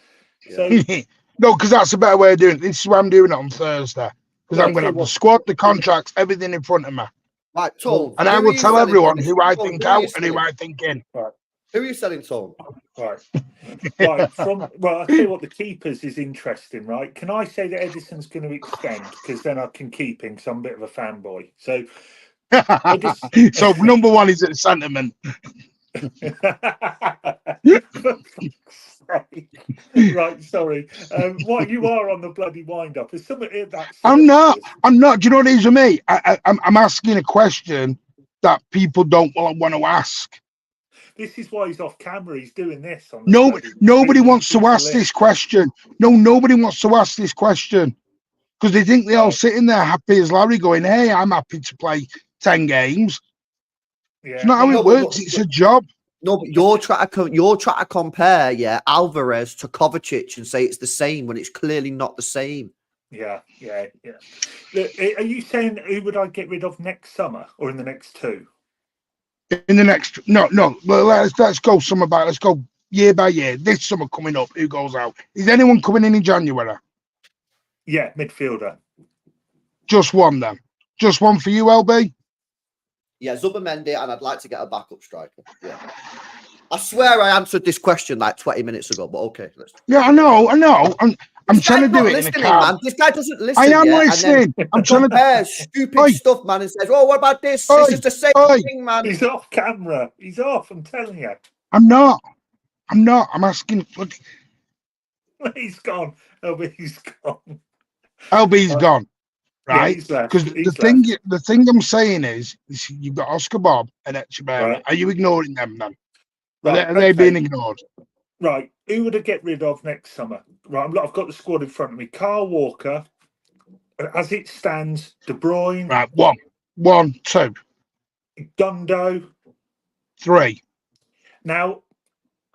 Yeah. So, No, because that's a better way of doing it. This is why I'm doing it on Thursday. Because Yeah, I'm going to so have the what- squad, the contracts, everything in front of me. Right, Tone. And I who will are you tell selling? everyone Listen, who I Tone, think who are you out and who selling? I think in. Who are you selling, Tone? right. Right, I'll tell you what, the keepers is interesting, right? Can I say that Edison's going to extend? Because then I can keep him, because I'm a bit of a fanboy. So, So number 1 is at sentiment. Right, sorry. What you are on the bloody wind up is something that I'm not. Do you know what it is with me? I'm asking a question that people don't want to ask. This is why he's off camera. He's doing this on the Nobody wants to ask this question. No, nobody wants to ask this question because they think they're all sitting there happy as Larry going, hey, I'm happy to play 10 games. Yeah. It's not how it works. It's a job. No, but you're trying to compare, Alvarez to Kovacic and say it's the same when it's clearly not the same. Yeah. Look, are you saying who would I get rid of next summer or in the next 2? In the next, no. Well, let's go summer by. Let's go year by year. This summer coming up, who goes out? Is anyone coming in January? Yeah, midfielder. Just one then. Just one for you, LB. Yeah, Zubimendi, and I'd like to get a backup striker. Yeah, I swear I answered this question like 20 minutes ago, but okay. Yeah, I know. I'm trying to do it in a car. Man. This guy doesn't listen. I am listening. I'm trying to stupid stuff, man, and says, "Oh, what about this? This is the same thing, man." He's off camera. He's off. I'm telling you. I'm not. I'm asking. He's gone. LB's gone. LB's gone. Right? Yeah, because the thing I'm saying is you've got Oscar Bobb and Echeverri. Right. Are you ignoring them then? Right, are they being ignored? Right. Who would I get rid of next summer? Right. I've got the squad in front of me. Carl Walker, as it stands, De Bruyne. Right. One, 2. Gundo. 3. Now,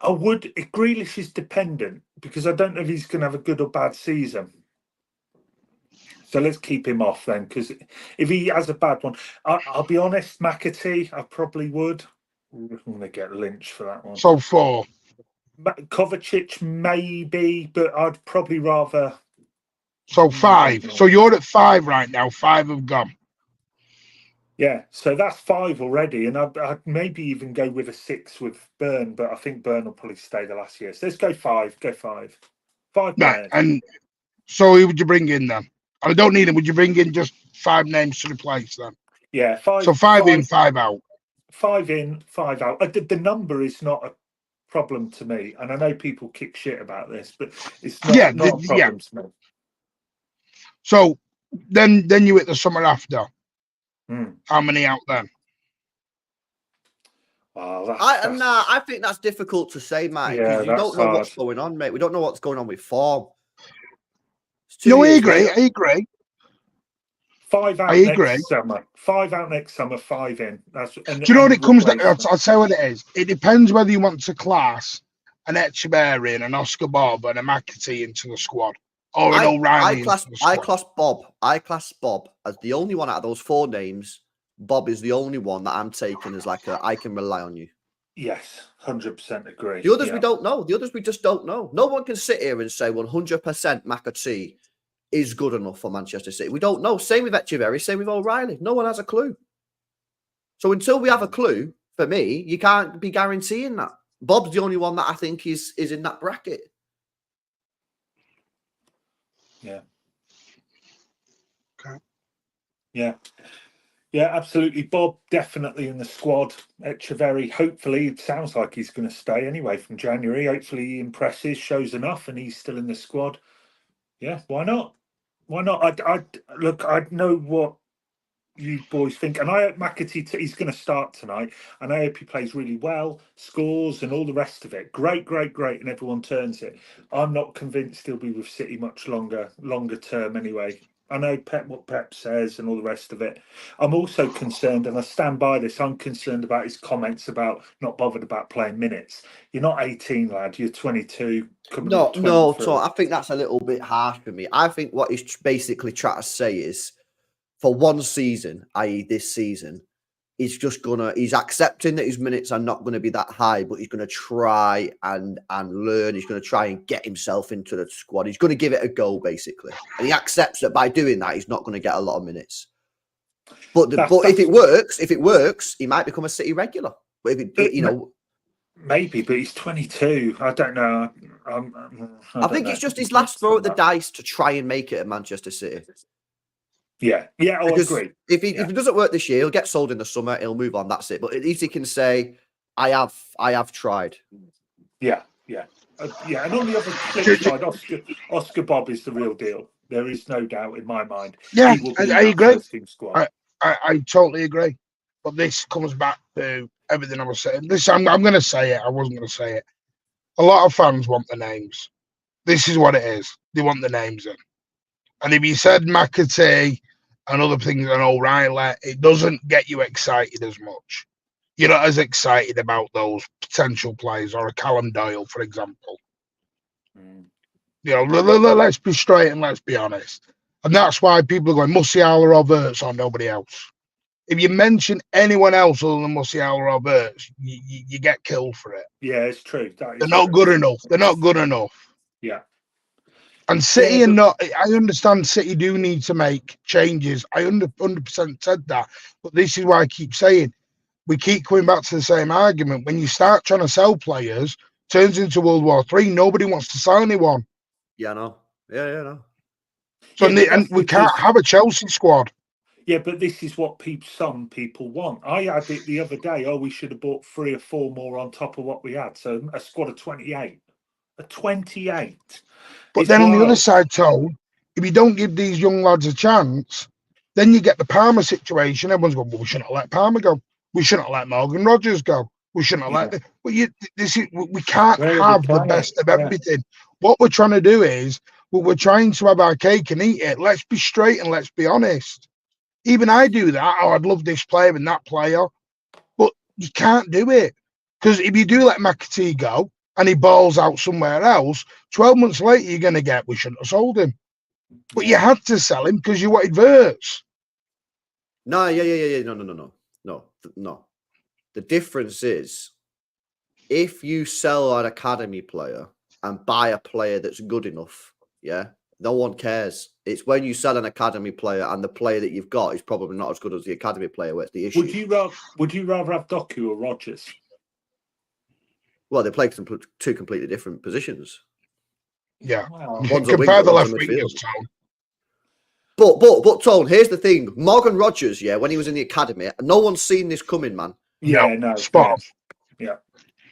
Grealish is dependent because I don't know if he's going to have a good or bad season. So let's keep him off then, because if he has a bad one, I'll be honest, McAtee, I probably would. I'm going to get lynched for that one. So 4. Kovacic, maybe, but I'd probably rather. So 5. So you're at 5 right now. 5 have gone. Yeah, so that's 5 already, and I'd maybe even go with a 6 with Bern, but I think Bern will probably stay the last year. So let's go 5. Go 5. 5 right, and so who would you bring in then? I don't need him. Would you bring in just 5 names to replace them? Yeah, 5. So 5 in, 5 out. 5 in, 5 out. The number is not a problem to me, and I know people kick shit about this, but it's not, not a problem to me. So then you hit the summer after. How many out then? Oh, I think that's difficult to say, mate, because you don't know what's going on, mate. We don't know what's going on with form. No, I agree. 5 out next summer. 5 out next summer, 5 in. Do you know what it comes down? I'll tell you what it is. It depends whether you want to class an Echeverri and an Oscar Bobb and a McAtee into the squad, or an O'Reilly. I class Bobb as the only one out of those 4 names. Bobb is the only one that I'm taking as like I can rely on you. Yes, 100% agree. The others we don't know. The others we just don't know. No one can sit here and say 100% McAtee is good enough for Manchester City. We don't know. Same with Echeverri, same with O'Reilly. No one has a clue. So until we have a clue, for me, you can't be guaranteeing that. Bobb's the only one that I think is in that bracket. Yeah. Okay. Yeah. Yeah, absolutely. Bobb definitely in the squad. Echeverry, hopefully, it sounds like he's going to stay anyway from January. Hopefully, he impresses, shows enough, and he's still in the squad. Yeah, why not? Why not? Look. I know what you boys think, and I hope McAtee. He's going to start tonight, and I hope he plays really well, scores, and all the rest of it. Great, great, great, and everyone turns it. I'm not convinced he'll be with City much longer term anyway. I know what Pep says and all the rest of it. I'm also concerned, and I stand by this. I'm concerned about his comments about not bothered about playing minutes. You're not 18, lad. You're 22. Coming No, up no, 23. so I think that's a little bit harsh for me. I think what he's basically trying to say is for one season, i.e., this season, he's accepting that his minutes are not gonna be that high, but he's gonna try and learn. He's gonna try and get himself into the squad. He's gonna give it a go, basically. And he accepts that by doing that, he's not gonna get a lot of minutes. But if it works, he might become a City regular. But if it, maybe, but he's 22. I don't know. I think it's just his last throw at the dice to try and make it at Manchester City. Yeah, I agree. If it doesn't work this year, he'll get sold in the summer. He'll move on. That's it. But at least he can say, "I have tried." Yeah. And on the other flip side, Oscar Bobb is the real deal. There is no doubt in my mind. Yeah, He will be I in that agree. first team squad. I totally agree. But this comes back to everything I was saying. I'm going to say it. I wasn't going to say it. A lot of fans want the names. This is what it is. They want the names in. And if you said McAtee and other things and O'Reilly, it doesn't get you excited as much. You're not as excited about those potential players or a Callum Doyle, for example. Let's be straight and let's be honest. And that's why people are going Musiala or Verts or nobody else. If you mention anyone else other than Musiala or Verts, you get killed for it. Yeah, it's true. They're not good enough. They're not good enough. Yeah. And City I understand City do need to make changes. I 100% said that. But this is why I keep saying, we keep coming back to the same argument. When you start trying to sell players, turns into World War III. Nobody wants to sell anyone. Yeah, no. Yeah, no. So and we can't have a Chelsea squad. Yeah, but this is what some people want. I had it the other day. Oh, we should have bought 3 or 4 more on top of what we had. So a squad of 28. A 28. But then on the other side, Tone, if you don't give these young lads a chance, then you get the Palmer situation. Everyone's going, well, we shouldn't have let Palmer go. We shouldn't have let Morgan Rogers go. We shouldn't have let. But we can't have the best of everything. What we're trying to do is, we're trying to have our cake and eat it. Let's be straight and let's be honest. Even I do that. Oh, I'd love this player and that player. But you can't do it. Because if you do let McAtee go and he balls out somewhere else, 12 months later, you're going to get, we shouldn't have sold him. But you had to sell him because you wanted Verts. No, yeah. No. The difference is, if you sell an academy player and buy a player that's good enough, no one cares. It's when you sell an academy player and the player that you've got is probably not as good as the academy player, where's the issue. Would you rather have Doku or Rogers? Well, they play two completely different positions. Yeah. Wow. Compare the left wingers, Tone. But Tone, here's the thing. Morgan Rogers, when he was in the academy, no one's seen this coming, man. Yeah, no. Spot.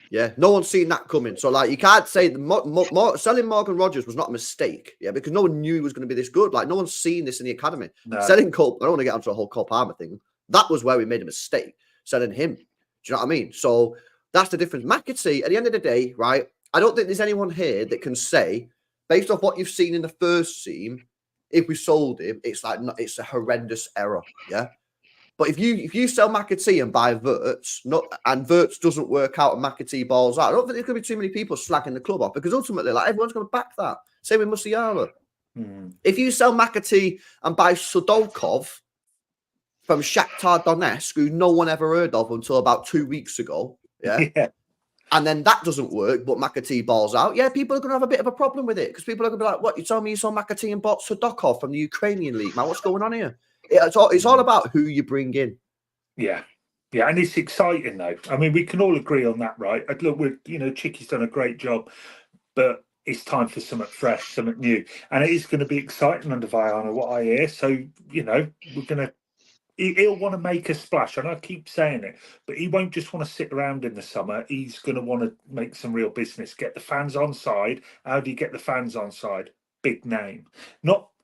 Yeah, no one's seen that coming. So, like, you can't say selling Morgan Rogers was not a mistake, because no one knew he was going to be this good. Like, no one's seen this in the academy. No. Selling Cole, I don't want to get onto a whole Cole Palmer thing. That was where we made a mistake, selling him. Do you know what I mean? So, that's the difference. McAtee, at the end of the day, right, I don't think there's anyone here that can say, based off what you've seen in the first team, if we sold him, it's a horrendous error, yeah? But if you sell McAtee and buy Verts, and Verts doesn't work out and McAtee balls out, I don't think there's going to be too many people slagging the club off, because ultimately, like, everyone's going to back that. Same with Musiala. If you sell McAtee and buy Sudolkov from Shakhtar Donetsk, who no one ever heard of until about 2 weeks ago, and then that doesn't work, but McAtee balls out, people are going to have a bit of a problem with it, because people are going to be like, what, you told me you saw McAtee and bought Sudolkov from the Ukrainian league, man, what's going on here? It's all about who you bring in. Yeah, and it's exciting though. I mean, we can all agree on that, right? Look, Chicky's done a great job, but it's time for something fresh, something new, and it is going to be exciting under Viana, what I hear. So we're going to He'll want to make a splash, and I keep saying it, but he won't just want to sit around in the summer. He's going to want to make some real business, get the fans on side. How do you get the fans on side? Big name.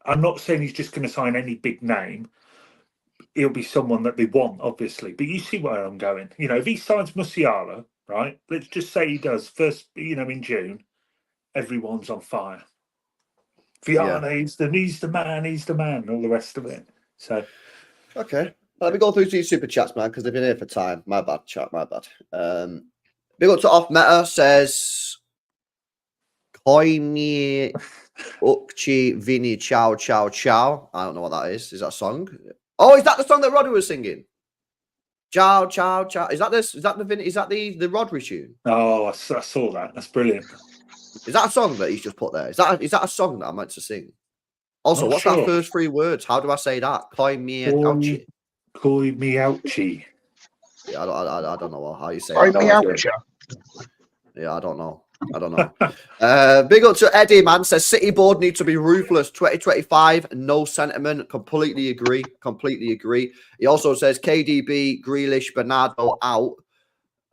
I'm not saying he's just going to sign any big name. He'll be someone that they want, obviously. But you see where I'm going. You know, if he signs Musiala, right? Let's just say he does first. You know, in June, everyone's on fire. Viana, he's the man, all the rest of it. So, okay. Let me go through to your super chats, man, because they've been here for time. My bad, chat, my bad. Big up to Off Meta says, Koimi Ukchi Vini Chow Chow Chow. I don't know what that is. Is that a song? Oh, is that the song that Rodri was singing? Chow Chow Chow. Is that this? Is that the Rodri tune? oh, I saw that. That's brilliant. Is that a song that he's just put there? Is that a song that I meant to sing? Also, Not what's sure. that first three words? How do I say that? Koimi Ukchi. Koi Miauchi. Yeah, I don't know how you say Koi it. Miauchi. Yeah, I don't know. Big up to Eddie, man. Says City board need to be ruthless. 2025, no sentiment. Completely agree. He also says KDB, Grealish, Bernardo out.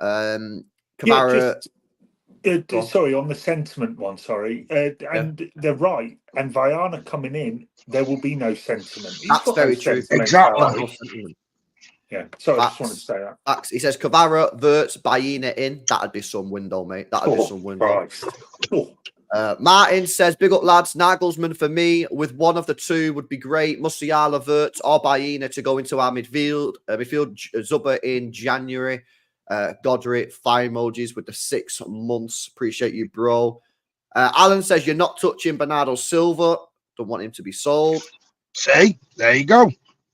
Kamara. Sorry, on the sentiment one, sorry. And they're right. And Viana coming in, there will be no sentiment. That's very true. Exactly. Yeah, sorry, Facts. I just wanted to say that. Facts. He says Kvara, Verts, Baina in. That'd be some window, mate. That'd be some window. Martin says, big up, lads. Nagelsmann for me. With one of the two would be great. Musiala, Verts, or Baina to go into our midfield. Zuba in January. Godric, fire emojis with the 6 months. Appreciate you, bro. Alan says, you're not touching Bernardo Silva. Don't want him to be sold. See, there you go.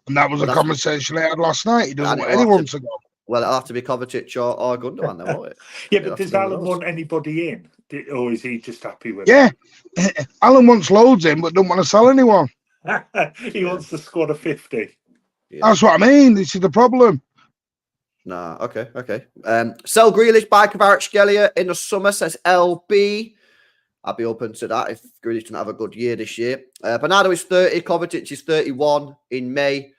And that was a conversation I had last night. He doesn't want anyone to go. Well, it'll have to be Kovacic or Gundogan, then, won't it? Yeah, but does Alan want anybody in? Or is he just happy with it? Yeah. Alan wants loads in, but don't want to sell anyone. He wants the squad of 50. Yeah. That's what I mean. This is the problem. Nah, okay. Sell Grealish, buy Kvaratskhelia in the summer, says LB. I'll be open to that if Grealish doesn't have a good year this year. Bernardo is 30, Kovacic is 31 in May.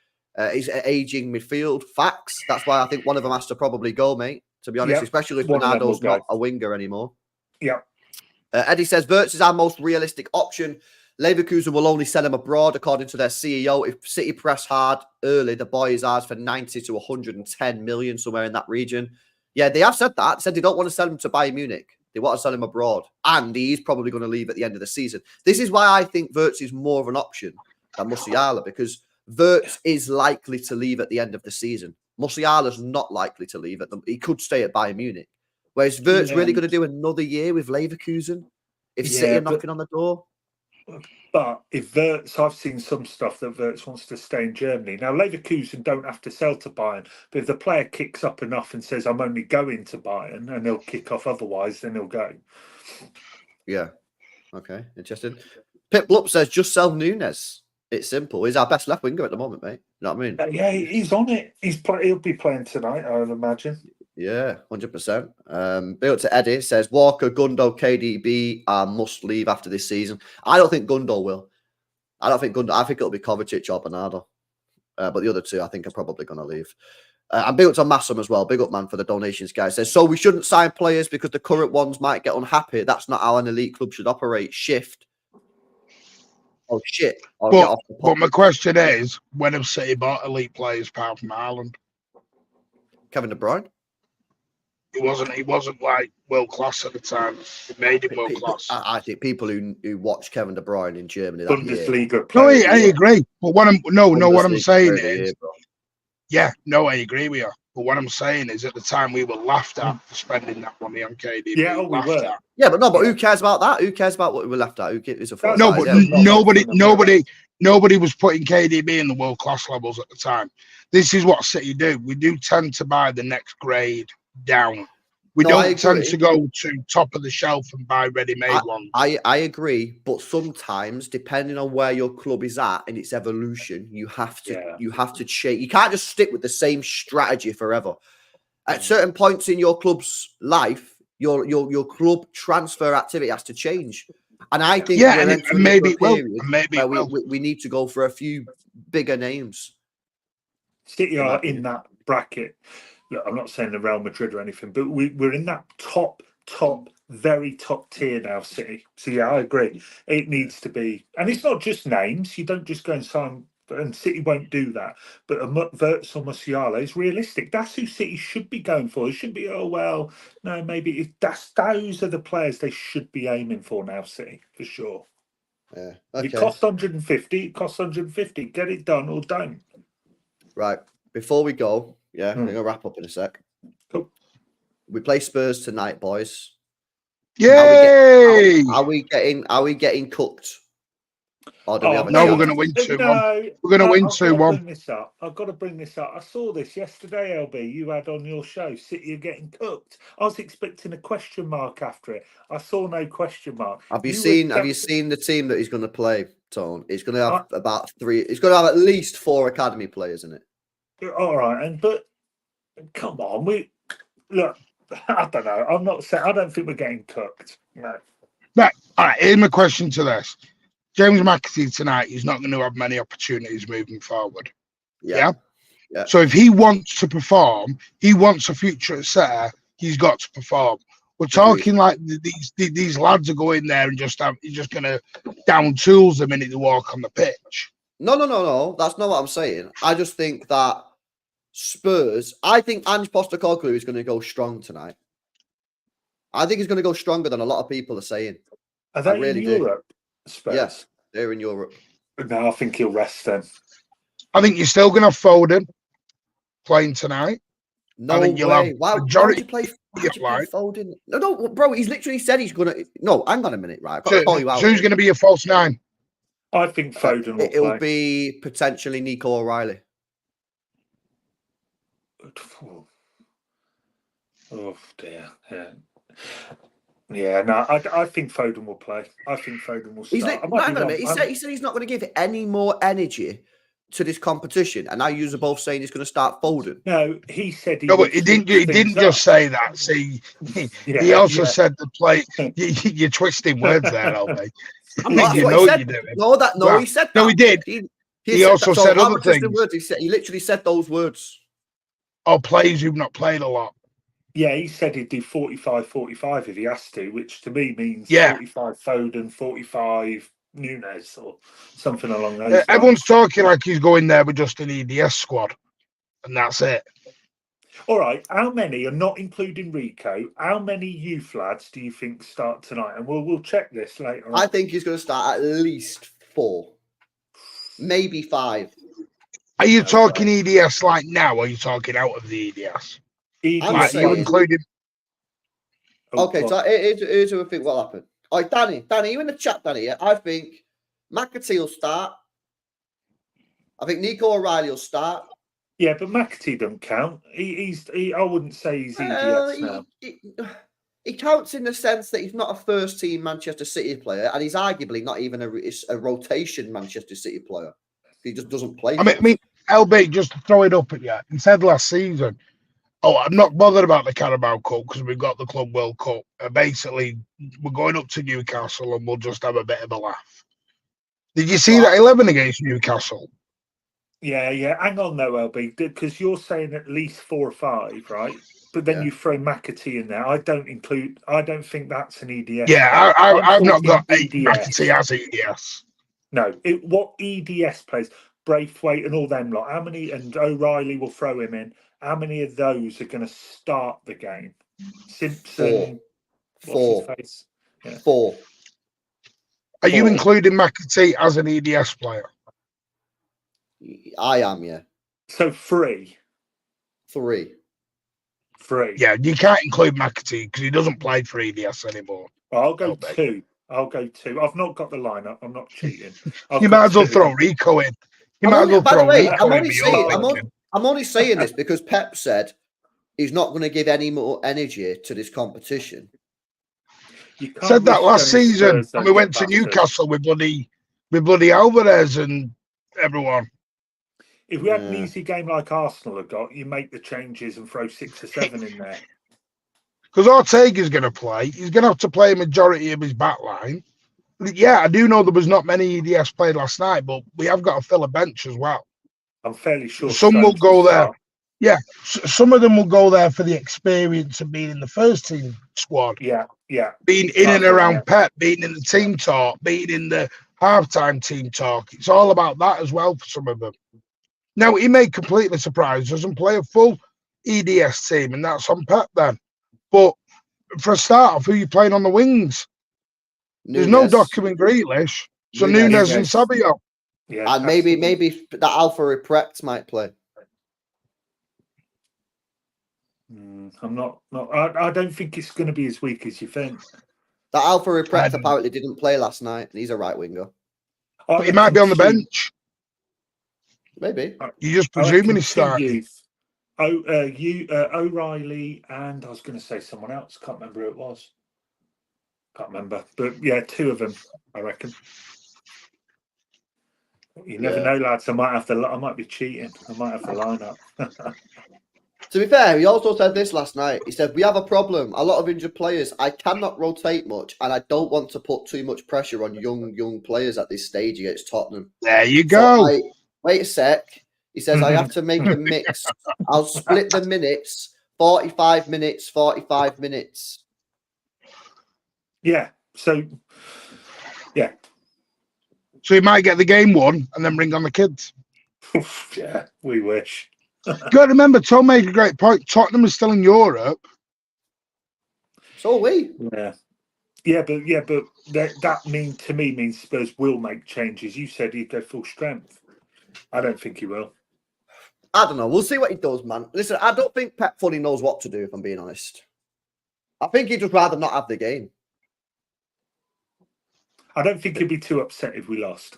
He's aging midfield. Facts. That's why I think one of them has to probably go, mate, to be honest, especially if Bernardo's not a winger anymore. Yeah. Eddie says, Verts is our most realistic option. Leverkusen will only sell him abroad, according to their CEO. If City press hard early, the boy is ours for 90 to 110 million, somewhere in that region. Yeah, they have said that. Said they don't want to sell him to Bayern Munich. They want to sell him abroad. And he's probably going to leave at the end of the season. This is why I think Verts is more of an option than Musiala, because Verts is likely to leave at the end of the season. Musiala's not likely to leave at them. He could stay at Bayern Munich. Whereas Verts really going to do another year with Leverkusen if City are knocking on the door? But if Verts, I've seen some stuff that Verts wants to stay in Germany. Now, Leverkusen don't have to sell to Bayern, but if the player kicks up enough and says, I'm only going to Bayern, and they'll kick off otherwise, then he'll go. Yeah. Okay, interesting. Pip Blup says, just sell Nunes. It's simple. He's our best left winger at the moment, mate. You know what I mean? Yeah, he's on it. He'll be playing tonight, I would imagine. Yeah, 100%. Big up to Eddie says Walker, Gundo, KDB must leave after this season. I don't think Gundo will. I think it'll be Kovacic or Bernardo. But the other two, I think, are probably going to leave. And big up to Massam as well. Big up, man, for the donations, guys. Says, so we shouldn't sign players because the current ones might get unhappy. That's not how an elite club should operate. Shift. Oh, shit. But my question is, when have City bought elite players apart from Haaland? Kevin De Bruyne? He wasn't like world class at the time. He made him world class. I think people who watch Kevin De Bruyne in Germany that Bundesliga year. No, I agree. But what I'm saying is, I agree with you. But what I'm saying is, at the time we were laughed at for spending that money on KDB. Yeah, we were. Yeah, but who cares about that? Who cares about what we were left at? Nobody was putting KDB in the world class levels at the time. This is what City do. We do tend to buy the next grade down. We don't tend to go to top of the shelf and buy ready-made ones. I agree, but sometimes, depending on where your club is at in its evolution, you have to change. You can't just stick with the same strategy forever. At certain points in your club's life, your club transfer activity has to change. And I think we need to go for a few bigger names. City in my are in opinion. that bracket. Look, I'm not saying the Real Madrid or anything, but we're in that top, very top tier now, City. So yeah, I agree. It needs to be, and it's not just names. You don't just go and sign, and City won't do that. But Verts or Musiala is realistic. That's who City should be going for. It should be, oh well, no, maybe those are the players they should be aiming for now, City, for sure. Yeah. If it Okay. costs 150, it costs 150. Get it done or don't. Right. Before we go, we're gonna wrap up in a sec. Cool. We play Spurs tonight, boys. Yay! Are we getting cooked? Or do we have a no, chance? we're going to win 2-1. No, We're going to win I've got to 2-1. bring this up. I've got to bring this up. I saw this yesterday, LB. You had on your show, City are getting cooked. I was expecting a question mark after it. I saw no question mark. Have you seen the team that he's going to play, Tone? It's going to have about 3. It's going to have at least 4 academy players in it. All right, but come on, look. I don't know. I'm not saying. I don't think we're getting cooked. No. Right. All right. Here's my question to this. James McAtee tonight, he's not going to have many opportunities moving forward. Yeah. So if he wants to perform, he wants a future at centre, he's got to perform. We're talking like these lads are going there and he's just going to down tools the minute they walk on the pitch. No. That's not what I'm saying. I just think that Spurs, I think Ange Postecoglou is going to go strong tonight. I think he's going to go stronger than a lot of people are saying. Are they really in Europe? Spurs? Yes, they're in Europe. No, I think he'll rest then. I think you're still going to have Foden playing tonight. No way. Why would you play Foden? No, bro. He's literally said he's going to. No, hang on a minute, right? I've got to call you out. So who's going to be your false 9? I think Foden will play. It'll be potentially Nico O'Reilly. Oh dear. Yeah. No, I think Foden will play. I think Foden will start. Hang on a minute. He said he's not going to give any more energy to this competition, and now you're both saying he's going to start Foden. No, he said he. No, but he didn't just say that. See, he also said the play. You're twisting words there, LB. He said that. No, he did. He also said other things. He literally said those words. Or players who've not played a lot. Yeah, he said he'd do 45-45 if he has to, which to me means 45 Foden, 45 Nunes, or something along those lines. Everyone's talking like he's going there with just an EDS squad, and that's it. All right, how many, and not including Rico, how many youth lads do you think start tonight? And we'll check this later on. I think he's going to start at least 4, maybe 5. Are you talking EDS like now, or are you talking out of the EDS? EDS. You included. Okay, so here's what I think will happen. All right, Danny, you in the chat, Danny? I think McAtee will start. I think Nico O'Reilly will start. Yeah, but McAtee don't count. I wouldn't say he's EDS now. He counts in the sense that he's not a first-team Manchester City player, and he's arguably not even a rotation Manchester City player. He just doesn't play. I mean, LB, just to throw it up at you, he said last season, I'm not bothered about the Carabao Cup because we've got the Club World Cup. Basically, we're going up to Newcastle and we'll just have a bit of a laugh. Did you see that 11 against Newcastle? Yeah. Hang on though, LB, because you're saying at least 4 or 5, right? But then you throw McAtee in there. I don't think that's an EDS. Yeah, I've not got McAtee as EDS. No, what EDS plays, Braithwaite and all them lot, how many, and O'Reilly will throw him in, how many of those are going to start the game? Simpson, 4. Yeah. 4. Are you including McAtee as an EDS player? I am, yeah. So 3. 3. Yeah, you can't include McAtee because he doesn't play for EDS anymore. Well, I'll go 2. I've not got the lineup. I'm not cheating. You might as well throw Rico in. I'm only saying this because Pep said he's not going to give any more energy to this competition. Said that last season when we went to Newcastle with bloody Alvarez and everyone. If we had an easy game like Arsenal have got, you make the changes and throw 6 or 7 in there. Because Ortega's going to play. He's going to have to play a majority of his back line. Yeah, I do know there was not many EDS played last night, but we have got to fill a bench as well. I'm fairly sure Some will Stones go there. start. Yeah, some of them will go there for the experience of being in the first team squad, Yeah. being in and Rather than, around Pep, being in the team talk, being in the halftime team talk. It's all about that as well for some of them. Now, he may completely surprise us and play a full EDS team, and that's on Pep then. But for a start off, who are you playing on the wings? There's no Nunes. document Grealish, so Nunes. Nunes and Sabio. Yeah, And maybe that Alpha Reprex might play. I'm not. I don't think it's going to be as weak as you think. That Alpha I Reprex don't- apparently didn't play last night. And he's a right winger. But he might be on the bench. Maybe. You're just I reckon presuming he's starting. youth. O'Reilly, and I was going to say someone else. Can't remember who it was. Can't remember, but yeah, 2 of them. I reckon. You never know, lads. I might be cheating. I might have the lineup. To be fair, he also said this last night. He said, we have a problem. A lot of injured players. I cannot rotate much, and I don't want to put too much pressure on young players at this stage against Tottenham. There you go. So wait a sec. He says, I have to make a mix. I'll split the minutes, 45 minutes, 45 minutes. Yeah. So, yeah. So he might get the game won and then bring on the kids. Yeah, we wish. Got to remember, Tom made a great point. Tottenham is still in Europe. So are we. Yeah, but that to me means Spurs will make changes. You said he'd go full strength. I don't think he will. I don't know. We'll see what he does, man. Listen, I don't think Pep fully knows what to do, if I'm being honest. I think he'd just rather not have the game. I don't think he'd be too upset if we lost.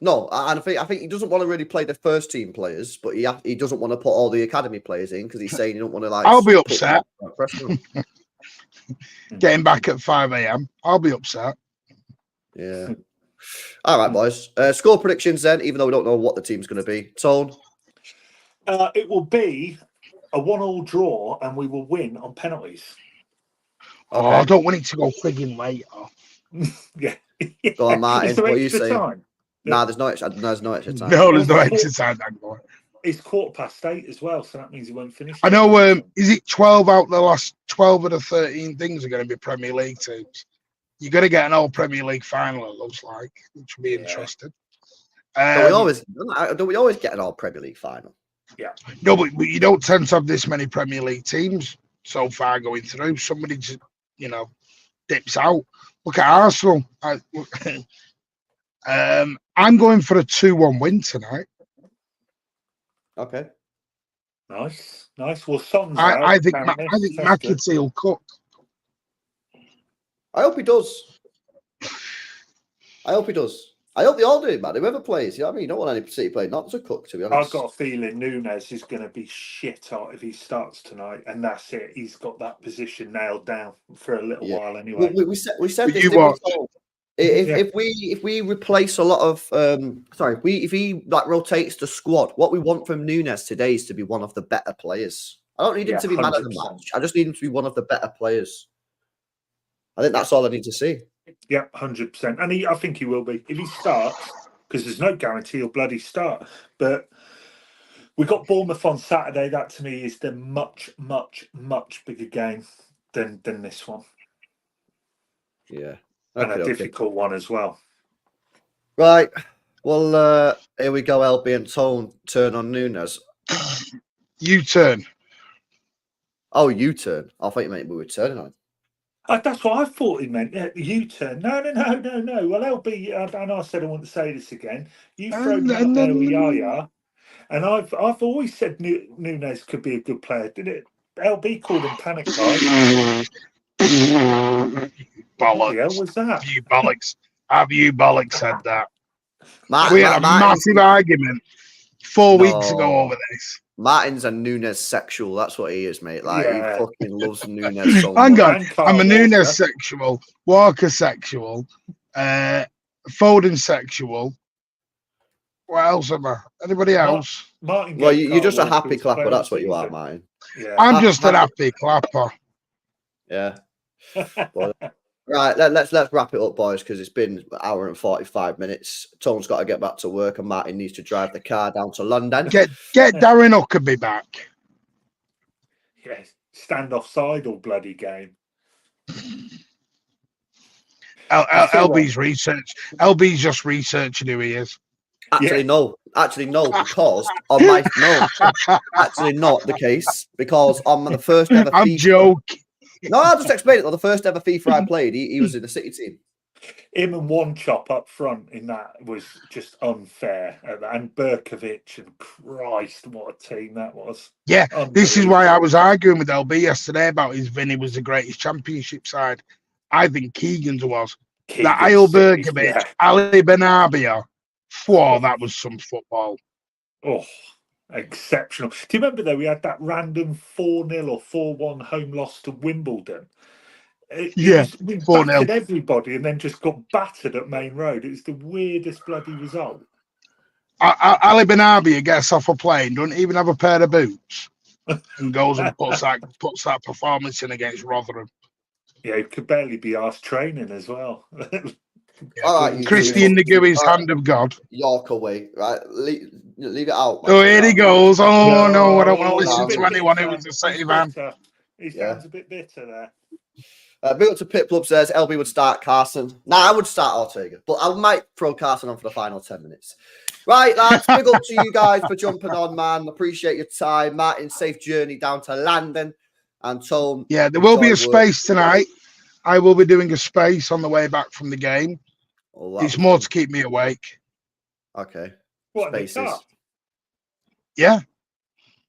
No, and I think he doesn't want to really play the first team players, but he doesn't want to put all the academy players in because he's saying he don't want to like. I'll be upset. Pressure on. Getting back at 5 a.m. I'll be upset. Yeah. All right, boys. Score predictions then, even though we don't know what the team's going to be. Tone? It will be a 1-1 draw, and we will win on penalties. Okay. Oh, I don't want it to go frigging late. Yeah. Go on, Martin. What are you extra saying? time? Nah, there's no extra time. No, there's no exercise. It's 8:15 as well, so that means he won't finish. I know. Is it 12 out the last 12 of the 13 things are going to be Premier League teams? You're going to get an old Premier League final, it looks like, which will be interesting. Don't we always get an all Premier League final? Yeah. No, but you don't tend to have this many Premier League teams so far going through. Somebody just, dips out. Look at Arsenal. I'm going for a 2-1 win tonight. Okay. Nice. Well, Son's I think McAtee will cook. I hope he does. I hope they all do, man. Whoever plays, you know what I mean? You don't want any City player not to cook, to be honest. I've got a feeling Nunes is going to be shit hot if he starts tonight, and that's it. He's got that position nailed down for a little while anyway. We said this. If we replace a lot of if he like rotates the squad, what we want from Nunes today is to be one of the better players. I don't need him to be man of the match. I just need him to be one of the better players. I think that's all I need to see. Yeah, 100%. And I think he will be. If he starts, because there's no guarantee he'll bloody start. But we got Bournemouth on Saturday. That to me is the much, much, much bigger game than this one. Yeah. And a difficult one as well. Right. Well, here we go, LB and Tone turn on Nunes. U-turn. Oh, U-turn. I thought you meant we were turning on. That's what I thought he meant. Yeah, U-turn. No. Well, LB, and I said I wouldn't say this again. You throw me out there with Yaya, and I've always said Nunes could be a good player. Did it? LB called him panic guy. Bollocks. Yeah, was that? Have you bollocks said that? We had a massive argument 4 weeks ago over this. Martin's a Nunes sexual. That's what he is, mate. Like he fucking loves Nunes so much. Hang on, I'm a Nunes sexual, Walker sexual, Foden sexual. What else am I? Anybody else? Martin. Well, you're just a happy clapper. That's what you are, Martin. Yeah. I'm just an happy clapper. Yeah. But, Right, let's wrap it up, boys, because it's been an hour and 45 minutes. Tone's got to get back to work, and Martin needs to drive the car down to London. Get Darren Huckabee back. Yes, stand offside all bloody game. LB's research. LB's just researching who he is. Actually, no, because on my actually not the case, because on the first ever I'm FIFA, joking. No, I'll just explain it. On the first ever FIFA I played, he was in the City team. Him and one chop up front in that was just unfair. And Berkovic, and Christ, what a team that was. Yeah, this is why I was arguing with LB yesterday about his Vinny was the greatest Championship side. I think Keegan's was. That Isle Berkovic, Ali Benabia. Whoa, that was some football. Oh, exceptional. Do you remember, though, we had that random 4-0 or 4-1 home loss to Wimbledon? We battered everybody and then just got battered at Main Road. It was the weirdest bloody result. Ali Benabia gets off a plane, doesn't even have a pair of boots, and goes and puts that performance in against Rotherham. Yeah, he could barely be asked training as well. All right, Christian Nguyen's hand of God. York away, right? Leave it out. Man. Oh, here he goes. Oh no, I don't want to listen to anyone who was a City fan. He sounds a bit bitter there. Big up to Pit Club says LB would start Carson. Nah, I would start Ortega, but I might throw Carson on for the final 10 minutes. Right, lads, big up to you guys for jumping on, man. Appreciate your time. Martin, safe journey down to London. And Tone. Yeah, there will be a space tonight. I will be doing a space on the way back from the game. Oh, it's more to keep me awake. Okay. What, spaces? Yeah.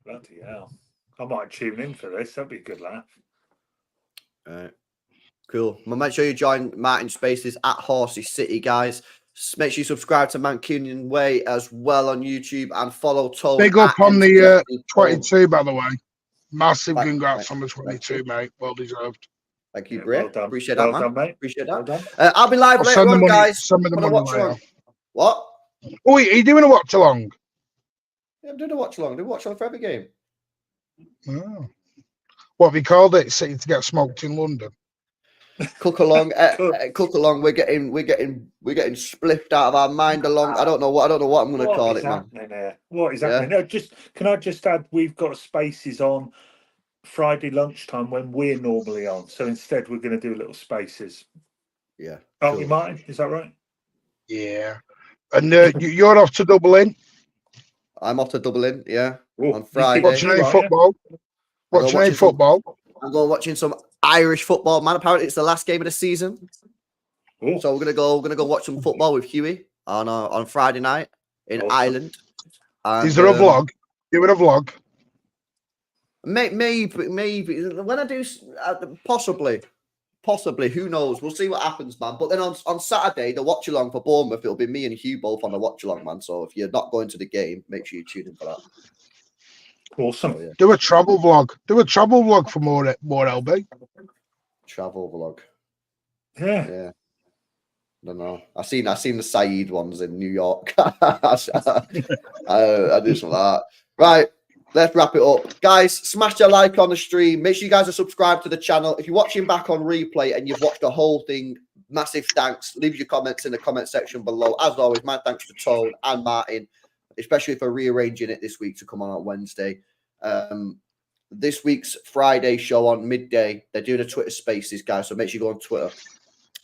Bloody hell. I might tune in for this. That'd be a good laugh. All right. Cool. Well, make sure you join Martin Spaces at Horsey City, guys. Make sure you subscribe to Mancunian Way as well on YouTube and follow Tone. Big up on the 22, by the way. Massive congrats on the 22, mate. Well deserved. Thank you, Bray. Well Appreciate that, man. Done, mate. Appreciate that. I'll be live later on, guys. Some of the money. What? Oh, are you doing a watch along? Yeah, I'm doing a watch along. Do a watch along for every game. Oh. What have you called it? City to get smoked in London. Cook along, cook along. We're getting spliffed out of our mind along. I don't know what I'm going to call it, man. What is happening? No, can I just add? We've got spaces on Friday lunchtime when we're normally on. So instead, we're going to do little spaces. Yeah. Aren't we, Martin? Is that right? Yeah. And you're off to Dublin. I'm off to Dublin. Yeah. Ooh, on Friday. Watching any football? Watching any football? I'm going watching some Irish football, man. Apparently, it's the last game of the season. Ooh. So we're gonna go watch some football with Huey on Friday night in Ireland. And, is there a vlog? Do it a vlog. Maybe when I do, possibly. Who knows? We'll see what happens, man. But then on Saturday, the watch along for Bournemouth, it'll be me and Hugh both on the watch along, man. So if you're not going to the game, make sure you tune in for that. Awesome. So, yeah. Do a travel vlog. Do a travel vlog for more LB. Travel vlog. Yeah. I don't know. I've seen the Saeed ones in New York. I do some of that. Right. Let's wrap it up. Guys, smash a like on the stream. Make sure you guys are subscribed to the channel. If you're watching back on replay and you've watched the whole thing, massive thanks. Leave your comments in the comment section below. As always, my thanks to Tone and Martin, especially for rearranging it this week to come on Wednesday. This week's Friday show on midday, they're doing a Twitter Spaces, guys, so make sure you go on Twitter.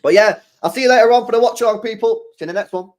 But yeah, I'll see you later on for the watch along, people. See you in the next one.